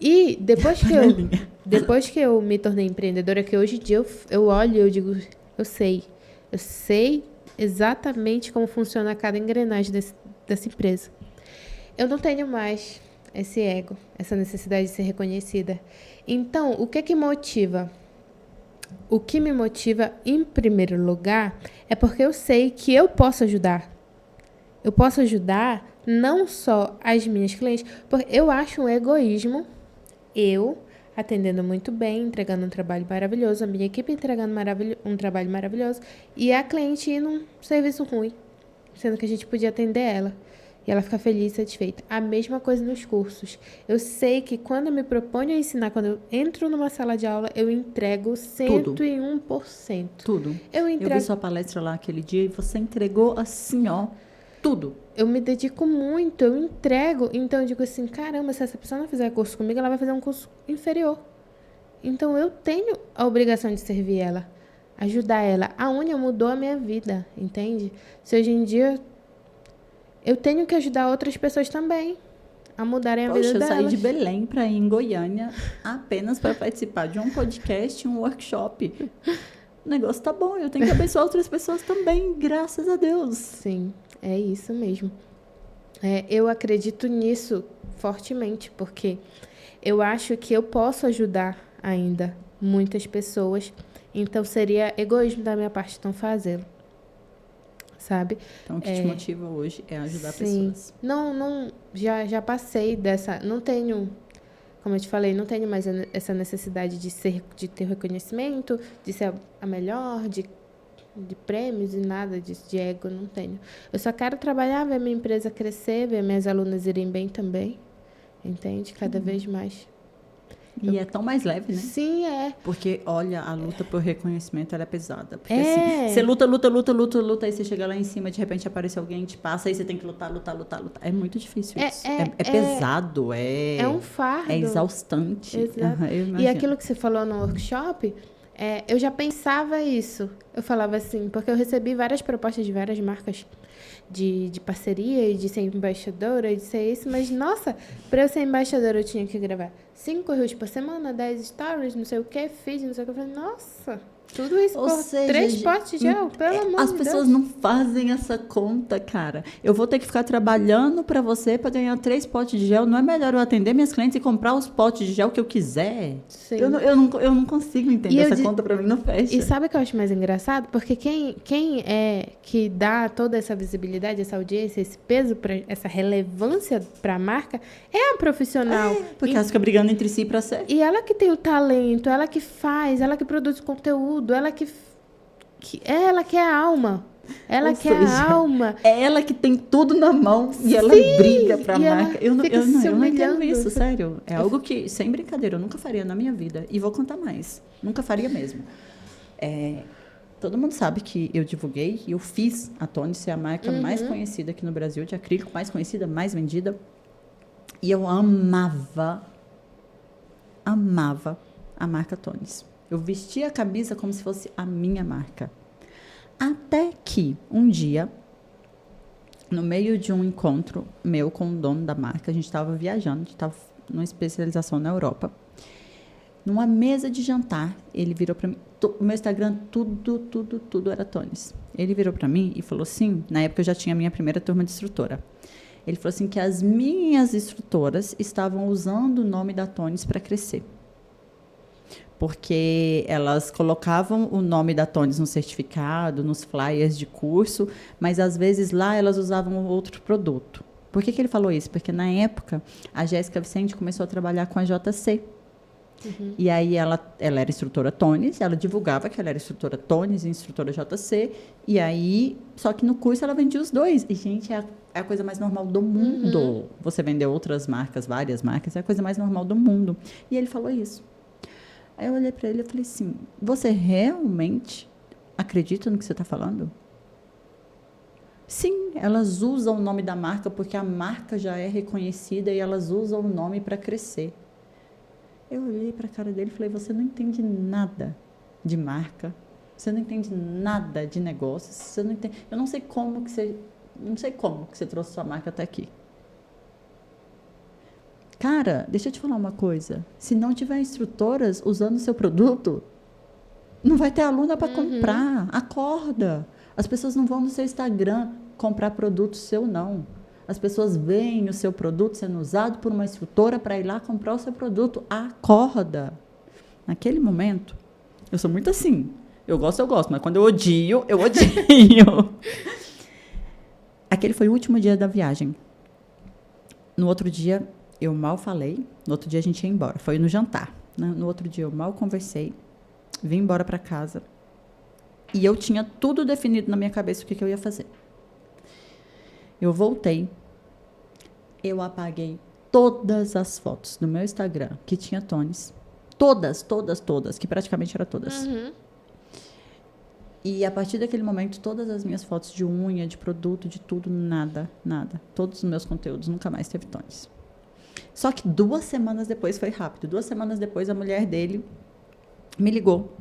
E depois que eu me tornei empreendedora, que hoje em dia eu olho e eu digo, eu sei exatamente como funciona cada engrenagem dessa empresa. Eu não tenho mais esse ego, essa necessidade de ser reconhecida. Então, o que motiva? O que me motiva, em primeiro lugar, é porque eu sei que eu posso ajudar. Eu posso ajudar não só as minhas clientes, porque eu acho um egoísmo eu atendendo muito bem, entregando um trabalho maravilhoso, a minha equipe entregando um trabalho maravilhoso e a cliente ir num serviço ruim, sendo que a gente podia atender ela. E ela fica feliz e satisfeita. A mesma coisa nos cursos. Eu sei que quando eu me proponho a ensinar, quando eu entro numa sala de aula, eu entrego 101%. Tudo. Eu vi sua palestra lá aquele dia e você entregou assim, tudo. Eu me dedico muito, eu entrego. Então eu digo assim, caramba, se essa pessoa não fizer curso comigo, ela vai fazer um curso inferior. Então eu tenho a obrigação de servir ela, ajudar ela. A unha mudou a minha vida, entende? Se hoje em dia eu tenho que ajudar outras pessoas também a mudarem a vida delas. Eu saí de Belém para ir em Goiânia apenas para participar de um podcast, um workshop. O negócio tá bom, eu tenho que abençoar outras pessoas também, graças a Deus. Sim, é isso mesmo. Eu acredito nisso fortemente, porque eu acho que eu posso ajudar ainda muitas pessoas, então seria egoísmo da minha parte não fazê-lo. Sabe? Então, o que te motiva hoje é ajudar pessoas. Já passei dessa... Não tenho, como eu te falei, não tenho mais essa necessidade de ter reconhecimento, de ser a melhor, de de prêmios e nada disso, de ego, não tenho. Eu só quero trabalhar, ver minha empresa crescer, ver minhas alunas irem bem também, entende? Cada vez mais. E é tão mais leve, né? Sim, é. Porque, olha, a luta por reconhecimento, ela é pesada. Porque, assim, você luta, aí você chega lá em cima, de repente aparece alguém, te passa, aí você tem que lutar. É muito difícil isso. É pesado, É um fardo. É exaustante. Exato. E aquilo que você falou no workshop, eu já pensava isso. Eu falava assim, porque eu recebi várias propostas de várias marcas de parceria e de ser embaixadora e de ser isso, mas, nossa, para eu ser embaixadora eu tinha que gravar 5 reels por semana, 10 stories, não sei o que, feed, não sei o que. Eu falei, nossa, tudo isso por 3 potes de gel, pelo amor de Deus. As pessoas não fazem essa conta, cara. Eu vou ter que ficar trabalhando para você para ganhar 3 potes de gel. Não é melhor eu atender minhas clientes e comprar os potes de gel que eu quiser? Sim. Eu não consigo entender essa conta, para mim não fecha. E sabe o que eu acho mais engraçado? Porque quem é que dá toda essa visibilidade, essa audiência, esse peso, essa relevância para a marca, é a profissional. Porque elas ficam brigando entre si para ser. E ela que tem o talento, ela que faz, ela que produz conteúdo, ela que é a alma. Ela que é a alma. É ela que tem tudo na mão e ela briga pra marca. Eu não entendo isso, sério. É algo que, sem brincadeira, eu nunca faria na minha vida. E vou contar mais. Nunca faria mesmo. Todo mundo sabe que eu divulguei e eu fiz a Tônis ser a marca mais conhecida aqui no Brasil, de acrílico, mais conhecida, mais vendida. E eu amava a marca Tônis. Eu vestia a camisa como se fosse a minha marca. Até que, um dia, no meio de um encontro meu com o dono da marca, a gente estava viajando, a gente estava numa especialização na Europa. Numa mesa de jantar, ele virou para mim, o meu Instagram, tudo era Tônis. Ele virou para mim e falou assim, na época eu já tinha a minha primeira turma de instrutora. Ele falou assim que as minhas instrutoras estavam usando o nome da Tônis para crescer. Porque elas colocavam o nome da Tônis no certificado, nos flyers de curso, mas às vezes lá elas usavam outro produto. Por que ele falou isso? Porque na época a Jéssica Vicente começou a trabalhar com a JC. E aí ela era instrutora Tônis, ela divulgava que ela era instrutora Tônis e instrutora JC, e aí, só que no curso ela vendia os dois. E, gente, é a coisa mais normal do mundo. Você vender outras marcas, várias marcas, é a coisa mais normal do mundo. E ele falou isso. Aí eu olhei para ele e falei assim, você realmente acredita no que você está falando? Sim, elas usam o nome da marca porque a marca já é reconhecida e elas usam o nome para crescer. Eu olhei para a cara dele e falei, você não entende nada de marca, você não entende nada de negócios, você não entende, eu não sei como que você trouxe sua marca até aqui. Cara, deixa eu te falar uma coisa. Se não tiver instrutoras usando o seu produto, não vai ter aluna para comprar. Acorda. As pessoas não vão no seu Instagram comprar produto seu, não. As pessoas veem o seu produto sendo usado por uma instrutora para ir lá comprar o seu produto. Acorda. Naquele momento, eu sou muito assim. Eu gosto, mas quando eu odio, eu odio. Aquele foi o último dia da viagem. No outro dia, eu mal falei, no outro dia a gente ia embora, foi no jantar, né? No outro dia eu mal conversei, vim embora para casa e eu tinha tudo definido na minha cabeça o que eu ia fazer. Eu voltei, eu apaguei todas as fotos do meu Instagram que tinha Tônis, todas, que praticamente eram todas. E a partir daquele momento, todas as minhas fotos de unha, de produto, de tudo, nada, todos os meus conteúdos, nunca mais teve Tônis. Só que 2 semanas depois, foi rápido, 2 semanas depois a mulher dele me ligou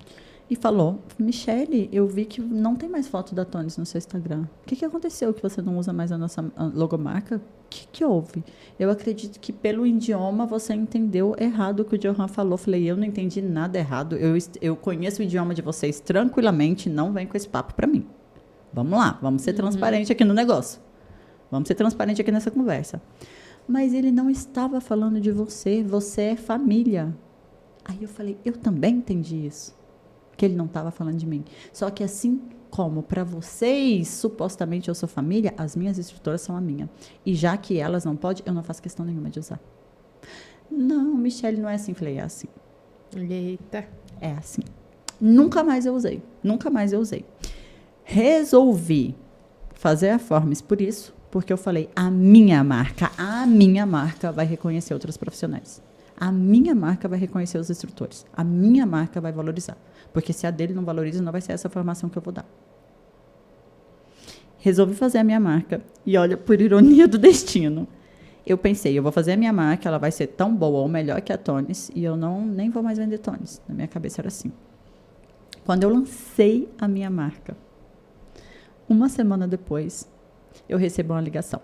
e falou, Michele, eu vi que não tem mais foto da Tônis no seu Instagram. O que aconteceu que você não usa mais a nossa logomarca? O que houve? Eu acredito que pelo idioma você entendeu errado o que o Johan falou. Falei, eu não entendi nada errado, eu conheço o idioma de vocês tranquilamente, não vem com esse papo para mim. Vamos lá, vamos ser transparente aqui no negócio. Vamos ser transparente aqui nessa conversa. Mas ele não estava falando de você, você é família. Aí eu falei, eu também entendi isso, que ele não estava falando de mim. Só que assim como para vocês, supostamente eu sou família, as minhas instrutoras são a minha. E já que elas não podem, eu não faço questão nenhuma de usar. Não, Michele, não é assim. Falei, é assim. Eita. É assim. Nunca mais eu usei. Resolvi fazer a Formes por isso, porque eu falei, a minha marca vai reconhecer outros profissionais. A minha marca vai reconhecer os instrutores. A minha marca vai valorizar. Porque se a dele não valoriza, não vai ser essa formação que eu vou dar. Resolvi fazer a minha marca. E olha, por ironia do destino, eu pensei, eu vou fazer a minha marca, ela vai ser tão boa ou melhor que a Tones, e eu nem vou mais vender Tones. Na minha cabeça era assim. Quando eu lancei a minha marca, uma semana depois, eu recebo uma ligação.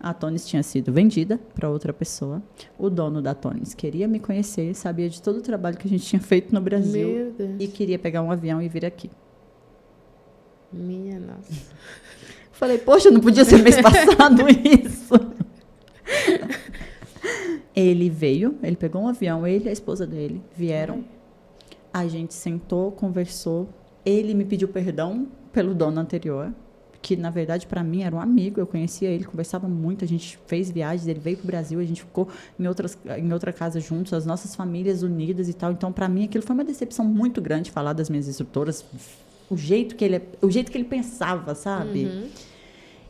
A Tones tinha sido vendida para outra pessoa. O dono da Tones queria me conhecer, sabia de todo o trabalho que a gente tinha feito no Brasil. Meu Deus. E queria pegar um avião e vir aqui. Minha nossa. Falei, poxa, não podia ser mês passado isso. Ele veio, ele pegou um avião, ele e a esposa dele vieram. A gente sentou, conversou. Ele me pediu perdão pelo dono anterior, que na verdade para mim era um amigo, eu conhecia ele, conversava muito, a gente fez viagens, ele veio para o Brasil, a gente ficou em outra casa juntos, as nossas famílias unidas e tal. Então para mim aquilo foi uma decepção muito grande falar das minhas instrutoras, o jeito que ele pensava, sabe? Uhum.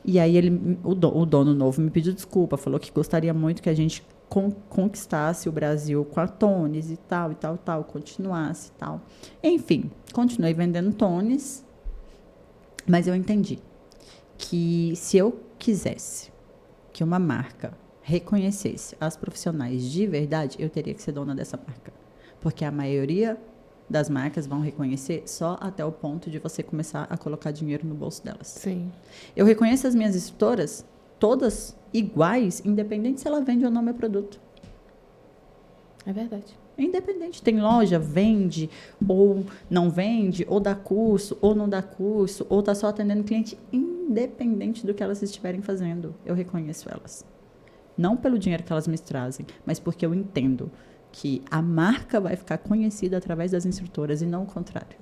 E aí o dono novo me pediu desculpa, falou que gostaria muito que a gente conquistasse o Brasil com a Tones e tal, continuasse e tal. Enfim, continuei vendendo Tones, mas eu entendi que se eu quisesse que uma marca reconhecesse as profissionais de verdade, eu teria que ser dona dessa marca. Porque a maioria das marcas vão reconhecer só até o ponto de você começar a colocar dinheiro no bolso delas. Sim. Eu reconheço as minhas instrutoras, todas iguais, independente se ela vende ou não meu produto. É verdade. Independente. Tem loja, vende, ou não vende, ou dá curso, ou não dá curso, ou está só atendendo cliente, independente do que elas estiverem fazendo. Eu reconheço elas. Não pelo dinheiro que elas me trazem, mas porque eu entendo que a marca vai ficar conhecida através das instrutoras e não o contrário.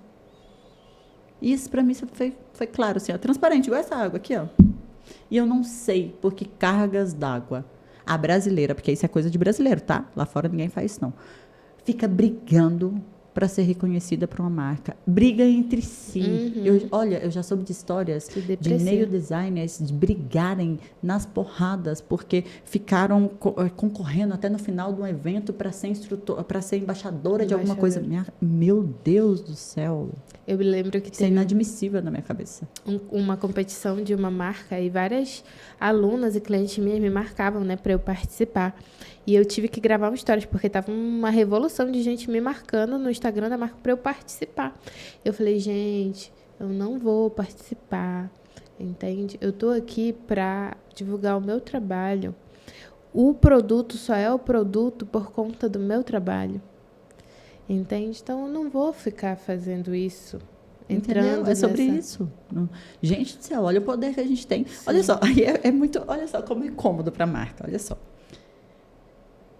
Isso, para mim, foi claro, assim, ó, transparente, igual essa água aqui, ó. E eu não sei por que cargas d'água a brasileira, porque isso é coisa de brasileiro, tá? Lá fora ninguém faz isso, não. Fica brigando para ser reconhecida por uma marca. Briga entre si. Uhum. Eu já soube de histórias de nail designers de brigarem nas porradas porque ficaram concorrendo até no final de um evento para ser instrutor, para ser embaixadora de alguma coisa. Meu Deus do céu. Eu me lembro que isso é inadmissível na minha cabeça. Uma competição de uma marca e várias alunas e clientes minhas me marcavam, né, para eu participar. E eu tive que gravar uma história, porque estava uma revolução de gente me marcando no Instagram da marca para eu participar. Eu falei, gente, eu não vou participar, entende? Eu estou aqui para divulgar o meu trabalho. O produto só é o produto por conta do meu trabalho. Entende? Então, eu não vou ficar fazendo isso. Entrando é sobre isso. Gente do céu, olha o poder que a gente tem. Sim. Olha só, aí é muito... Olha só como é cômodo para a marca, olha só.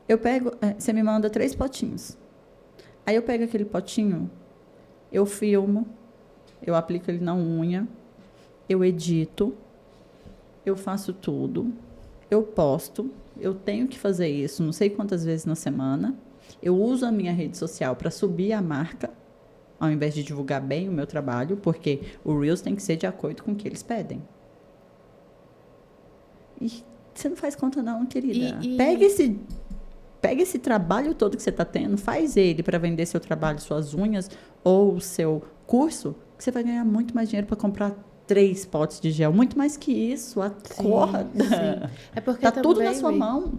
Eu pego... Você me manda 3 potinhos. Aí eu pego aquele potinho, eu filmo, eu aplico ele na unha, eu edito, eu faço tudo, eu posto, eu tenho que fazer isso não sei quantas vezes na semana, eu uso a minha rede social para subir a marca, ao invés de divulgar bem o meu trabalho, porque o Reels tem que ser de acordo com o que eles pedem. E você não faz conta não, querida. Pega esse trabalho todo que você está tendo, faz ele para vender seu trabalho, suas unhas ou o seu curso, que você vai ganhar muito mais dinheiro para comprar 3 potes de gel. Muito mais que isso, acorda. Sim. É porque tá tudo na sua mão.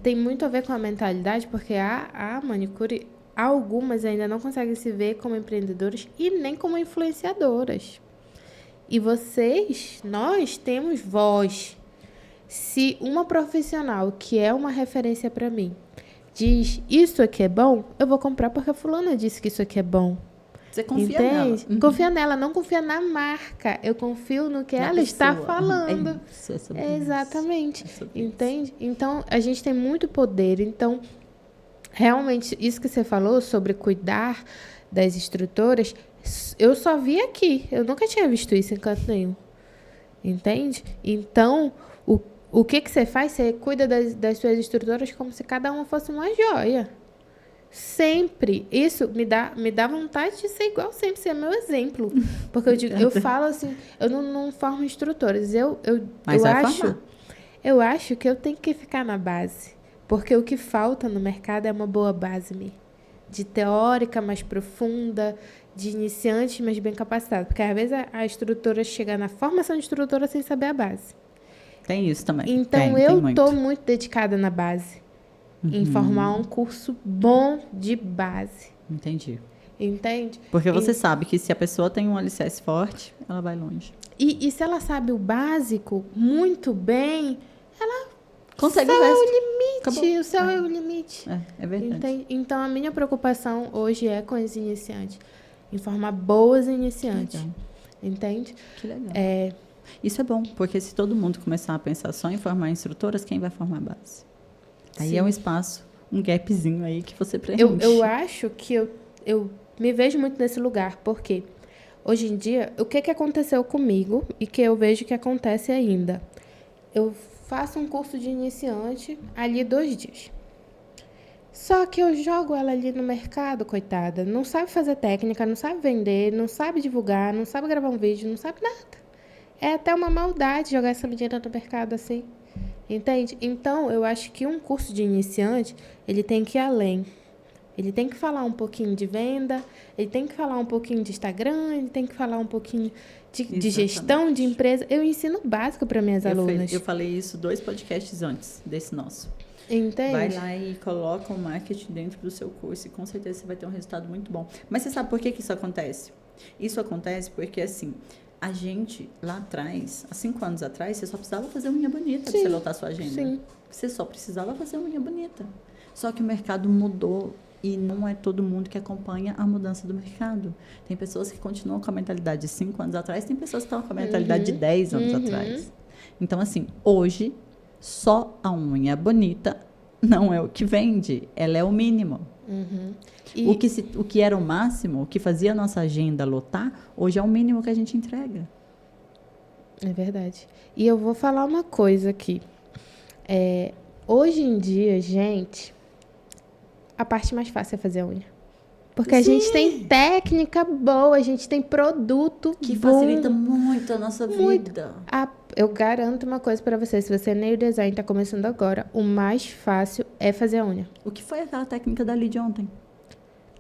Tem muito a ver com a mentalidade, porque a manicure, algumas ainda não conseguem se ver como empreendedoras e nem como influenciadoras. E nós temos voz. Se uma profissional que é uma referência para mim diz, isso aqui é bom, eu vou comprar porque a fulana disse que isso aqui é bom. Você confia nela. Confia nela, não confia na marca. Eu confio no que ela está falando. Exatamente. Entende? Então, a gente tem muito poder. Então, realmente, isso que você falou sobre cuidar das instrutoras, eu só vi aqui. Eu nunca tinha visto isso em canto nenhum. Entende? Então, o que você faz? Você cuida das suas instrutoras como se cada uma fosse uma joia. Sempre. Isso me dá vontade de ser igual sempre, ser meu exemplo. Porque eu falo assim, eu não formo instrutores. Eu acho que eu tenho que ficar na base. Porque o que falta no mercado é uma boa base, de teórica mais profunda, de iniciante mais bem capacitado. Porque às vezes a instrutora chega na formação de instrutora sem saber a base. Tem isso também. Então eu estou muito dedicada na base. Em formar um curso bom de base. Entendi. Entende? Porque você sabe que se a pessoa tem um alicerce forte, ela vai longe. E se ela sabe o básico muito bem, ela consegue o céu é o limite. Acabou. O céu é o limite. É verdade. Entende? Então, a minha preocupação hoje é com os iniciantes. Em formar boas iniciantes. Legal. Entende? Que legal. Isso é bom, porque se todo mundo começar a pensar só em formar instrutoras, quem vai formar a base? Aí Sim. É um espaço, um gapzinho aí que você preenche. Eu acho que eu me vejo muito nesse lugar, porque hoje em dia, o que aconteceu comigo e que eu vejo que acontece ainda? Eu faço um curso de iniciante ali 2 dias. Só que eu jogo ela ali no mercado, coitada. Não sabe fazer técnica, não sabe vender, não sabe divulgar, não sabe gravar um vídeo, não sabe nada. É até uma maldade jogar essa menina no mercado assim. Entende? Então, eu acho que um curso de iniciante, ele tem que ir além. Ele tem que falar um pouquinho de venda, ele tem que falar um pouquinho de Instagram, ele tem que falar um pouquinho de gestão de empresa. Eu ensino básico para minhas alunas. Eu falei isso 2 podcasts antes desse nosso. Entende? Vai lá e coloca o marketing dentro do seu curso e com certeza você vai ter um resultado muito bom. Mas você sabe por que isso acontece? Isso acontece porque, assim, a gente, lá atrás, há 5 anos atrás, você só precisava fazer unha bonita para você lotar sua agenda. Sim. Você só precisava fazer unha bonita. Só que o mercado mudou e não é todo mundo que acompanha a mudança do mercado. Tem pessoas que continuam com a mentalidade de 5 anos atrás, tem pessoas que estão com a mentalidade de 10 anos atrás. Então, assim, hoje, só a unha bonita não é o que vende, ela é o mínimo. E o que era o máximo, o que fazia a nossa agenda lotar, hoje é o mínimo que a gente entrega. É verdade. E eu vou falar uma coisa aqui. Hoje em dia, gente, a parte mais fácil é fazer a unha. Porque a gente tem técnica boa, a gente tem produto que bom, facilita muito a nossa vida. Eu garanto uma coisa pra você, se você é nail design e tá começando agora, o mais fácil é fazer a unha. O que foi aquela técnica da Lid ontem?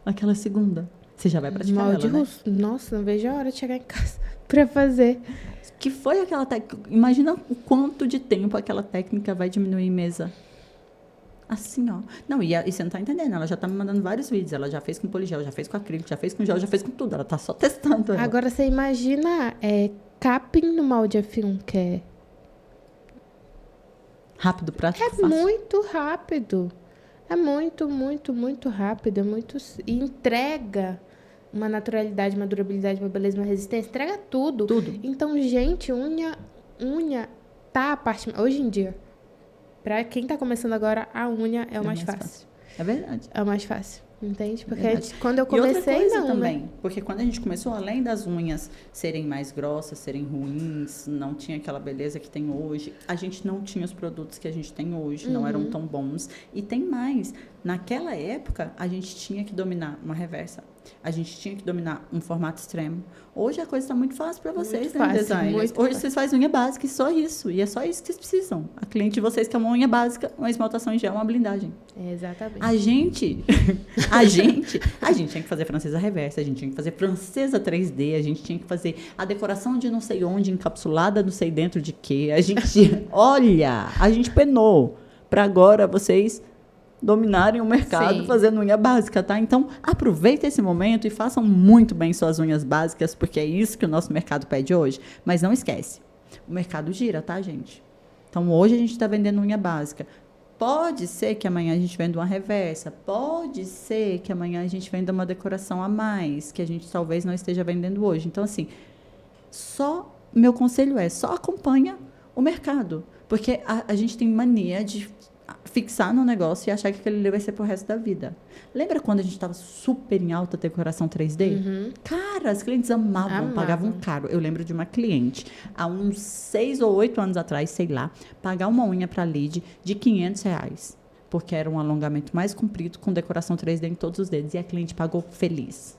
Aquela segunda. Você já vai praticar ela, né? Nossa, não vejo a hora de chegar em casa pra fazer. Que foi aquela técnica? Imagina o quanto de tempo aquela técnica vai diminuir em mesa. Assim, ó. Não, e você não tá entendendo. Ela já tá me mandando vários vídeos. Ela já fez com poligel, já fez com acrílico, já fez com gel, já fez com tudo. Ela tá só testando. Ela. Agora, você imagina capping no molde a film, que é... Rápido, prático, fácil. É muito rápido. É muito, muito, muito rápido. E entrega uma naturalidade, uma durabilidade, uma beleza, uma resistência. Entrega tudo. Tudo. Então, gente, unha tá a parte... Hoje em dia, pra quem tá começando agora, a unha é o mais fácil. É verdade. É o mais fácil. Entende? Porque verdade. Quando eu comecei, e outra coisa não, também, né? porque quando a gente começou, além das unhas serem mais grossas, serem ruins, não tinha aquela beleza que tem hoje, a gente não tinha os produtos que a gente tem hoje, não eram tão bons. E tem mais, naquela época, a gente tinha que dominar uma reversa, a gente tinha que dominar um formato extremo. Hoje a coisa está muito fácil para vocês, né, designers? Hoje vocês fazem unha básica e só isso, e é só isso que vocês precisam. A cliente de vocês quer uma unha básica, uma esmaltação em gel, uma blindagem. Exatamente. A gente tinha que fazer francesa reversa, a gente tinha que fazer francesa 3D, a gente tinha que fazer a decoração de não sei onde, encapsulada não sei dentro de quê. A gente penou para agora vocês dominarem o mercado Sim. fazendo unha básica, tá? Então, aproveita esse momento e façam muito bem suas unhas básicas, porque é isso que o nosso mercado pede hoje. Mas não esquece, o mercado gira, tá, gente? Então, hoje a gente está vendendo unha básica. Pode ser que amanhã a gente venda uma reversa, pode ser que amanhã a gente venda uma decoração a mais, que a gente talvez não esteja vendendo hoje. Então, assim, meu conselho só acompanha o mercado, porque a gente tem mania de fixar no negócio e achar que aquele ali vai ser pro resto da vida. Lembra quando a gente estava super em alta decoração 3D? Cara, as clientes amavam, pagavam caro. Eu lembro de uma cliente, há uns 6 ou 8 anos atrás, sei lá, pagar uma unha para Lid de R$500. porque era um alongamento mais comprido com decoração 3D em todos os dedos e a cliente pagou feliz.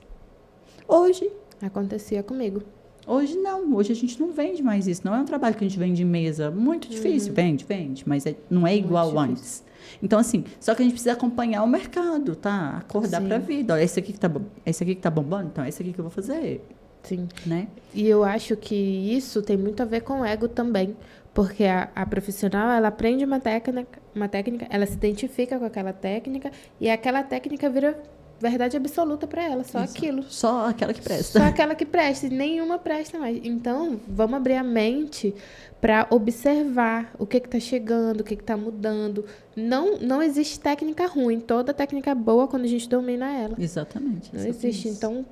Hoje Acontecia comigo. Hoje não, hoje a gente não vende mais isso. Não é um trabalho que a gente vende em mesa. Muito difícil, vende, mas não é igual antes. Então, assim, só que a gente precisa acompanhar o mercado, tá? Acordar para a vida. Olha, esse aqui que tá bombando, então é esse aqui que eu vou fazer. Sim. Né? E eu acho que isso tem muito a ver com o ego também. Porque a profissional, ela aprende uma técnica, ela se identifica com aquela técnica e aquela técnica vira verdade absoluta para ela, só Exato. aquilo. Só aquela que presta. Só aquela que presta, e nenhuma presta mais. Então, vamos abrir a mente para observar o que está chegando, o que está mudando. Não existe técnica ruim, toda técnica é boa quando a gente domina ela. Exatamente. Não existe. Então,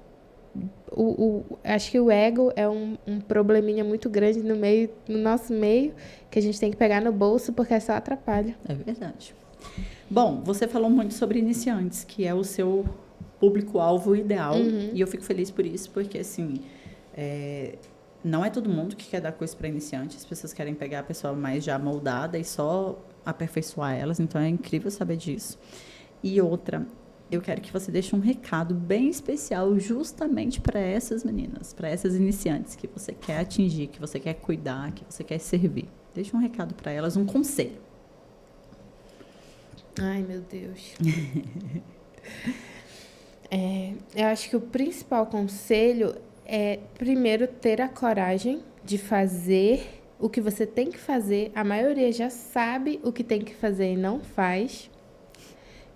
acho que o ego é um probleminha muito grande no nosso meio, que a gente tem que pegar no bolso, porque só atrapalha. É verdade. Bom, você falou muito sobre iniciantes, que é o seu público-alvo ideal. E eu fico feliz por isso, porque, assim, não é todo mundo que quer dar coisa para iniciante. As pessoas querem pegar a pessoa mais já moldada e só aperfeiçoar elas. Então, é incrível saber disso. E outra, eu quero que você deixe um recado bem especial justamente para essas meninas, para essas iniciantes que você quer atingir, que você quer cuidar, que você quer servir. Deixe um recado para elas, um conselho. Ai, meu Deus. Eu acho que o principal conselho é, primeiro, ter a coragem de fazer o que você tem que fazer. A maioria já sabe o que tem que fazer e não faz.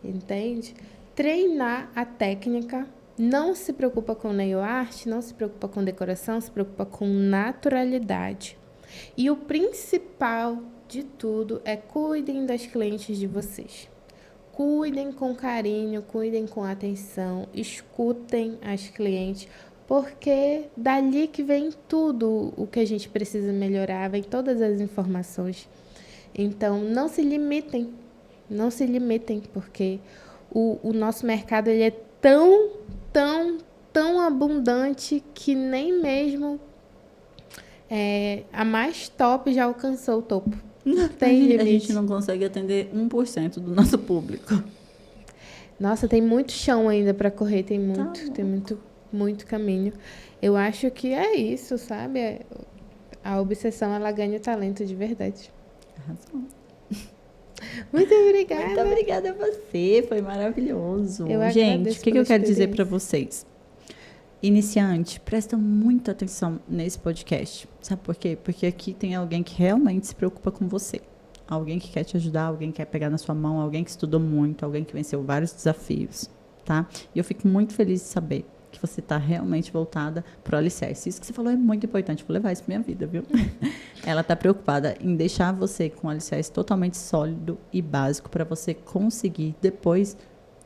Entende? Treinar a técnica. Não se preocupa com nail art, não se preocupa com decoração, se preocupa com naturalidade. E o principal de tudo é cuidem das clientes de vocês. Cuidem com carinho, cuidem com atenção, escutem as clientes, porque dali que vem tudo o que a gente precisa melhorar, vem todas as informações. Então, não se limitem, porque o nosso mercado ele é tão abundante que nem mesmo a mais top já alcançou o topo. Tem limite. A gente não consegue atender 1% do nosso público. Nossa, tem muito chão ainda para correr, tem muito caminho. Eu acho que é isso, sabe? A obsessão, ela ganha o talento de verdade. Arrasou. Muito obrigada. Muito obrigada a você, foi maravilhoso. Eu Gente, o que eu quero dizer para vocês? Iniciante, presta muita atenção nesse podcast. Sabe por quê? Porque aqui tem alguém que realmente se preocupa com você. Alguém que quer te ajudar, alguém que quer pegar na sua mão, alguém que estudou muito, alguém que venceu vários desafios, tá? E eu fico muito feliz de saber que você está realmente voltada para o alicerce. Isso que você falou é muito importante, vou levar isso para minha vida, viu? Ela está preocupada em deixar você com um alicerce totalmente sólido e básico para você conseguir depois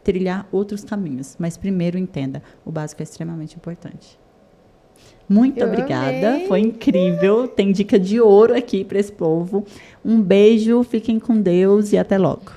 trilhar outros caminhos. Mas primeiro entenda, o básico é extremamente importante. Muito obrigada, amei. Foi incrível. Tem dica de ouro aqui para esse povo. Um beijo, fiquem com Deus e até logo.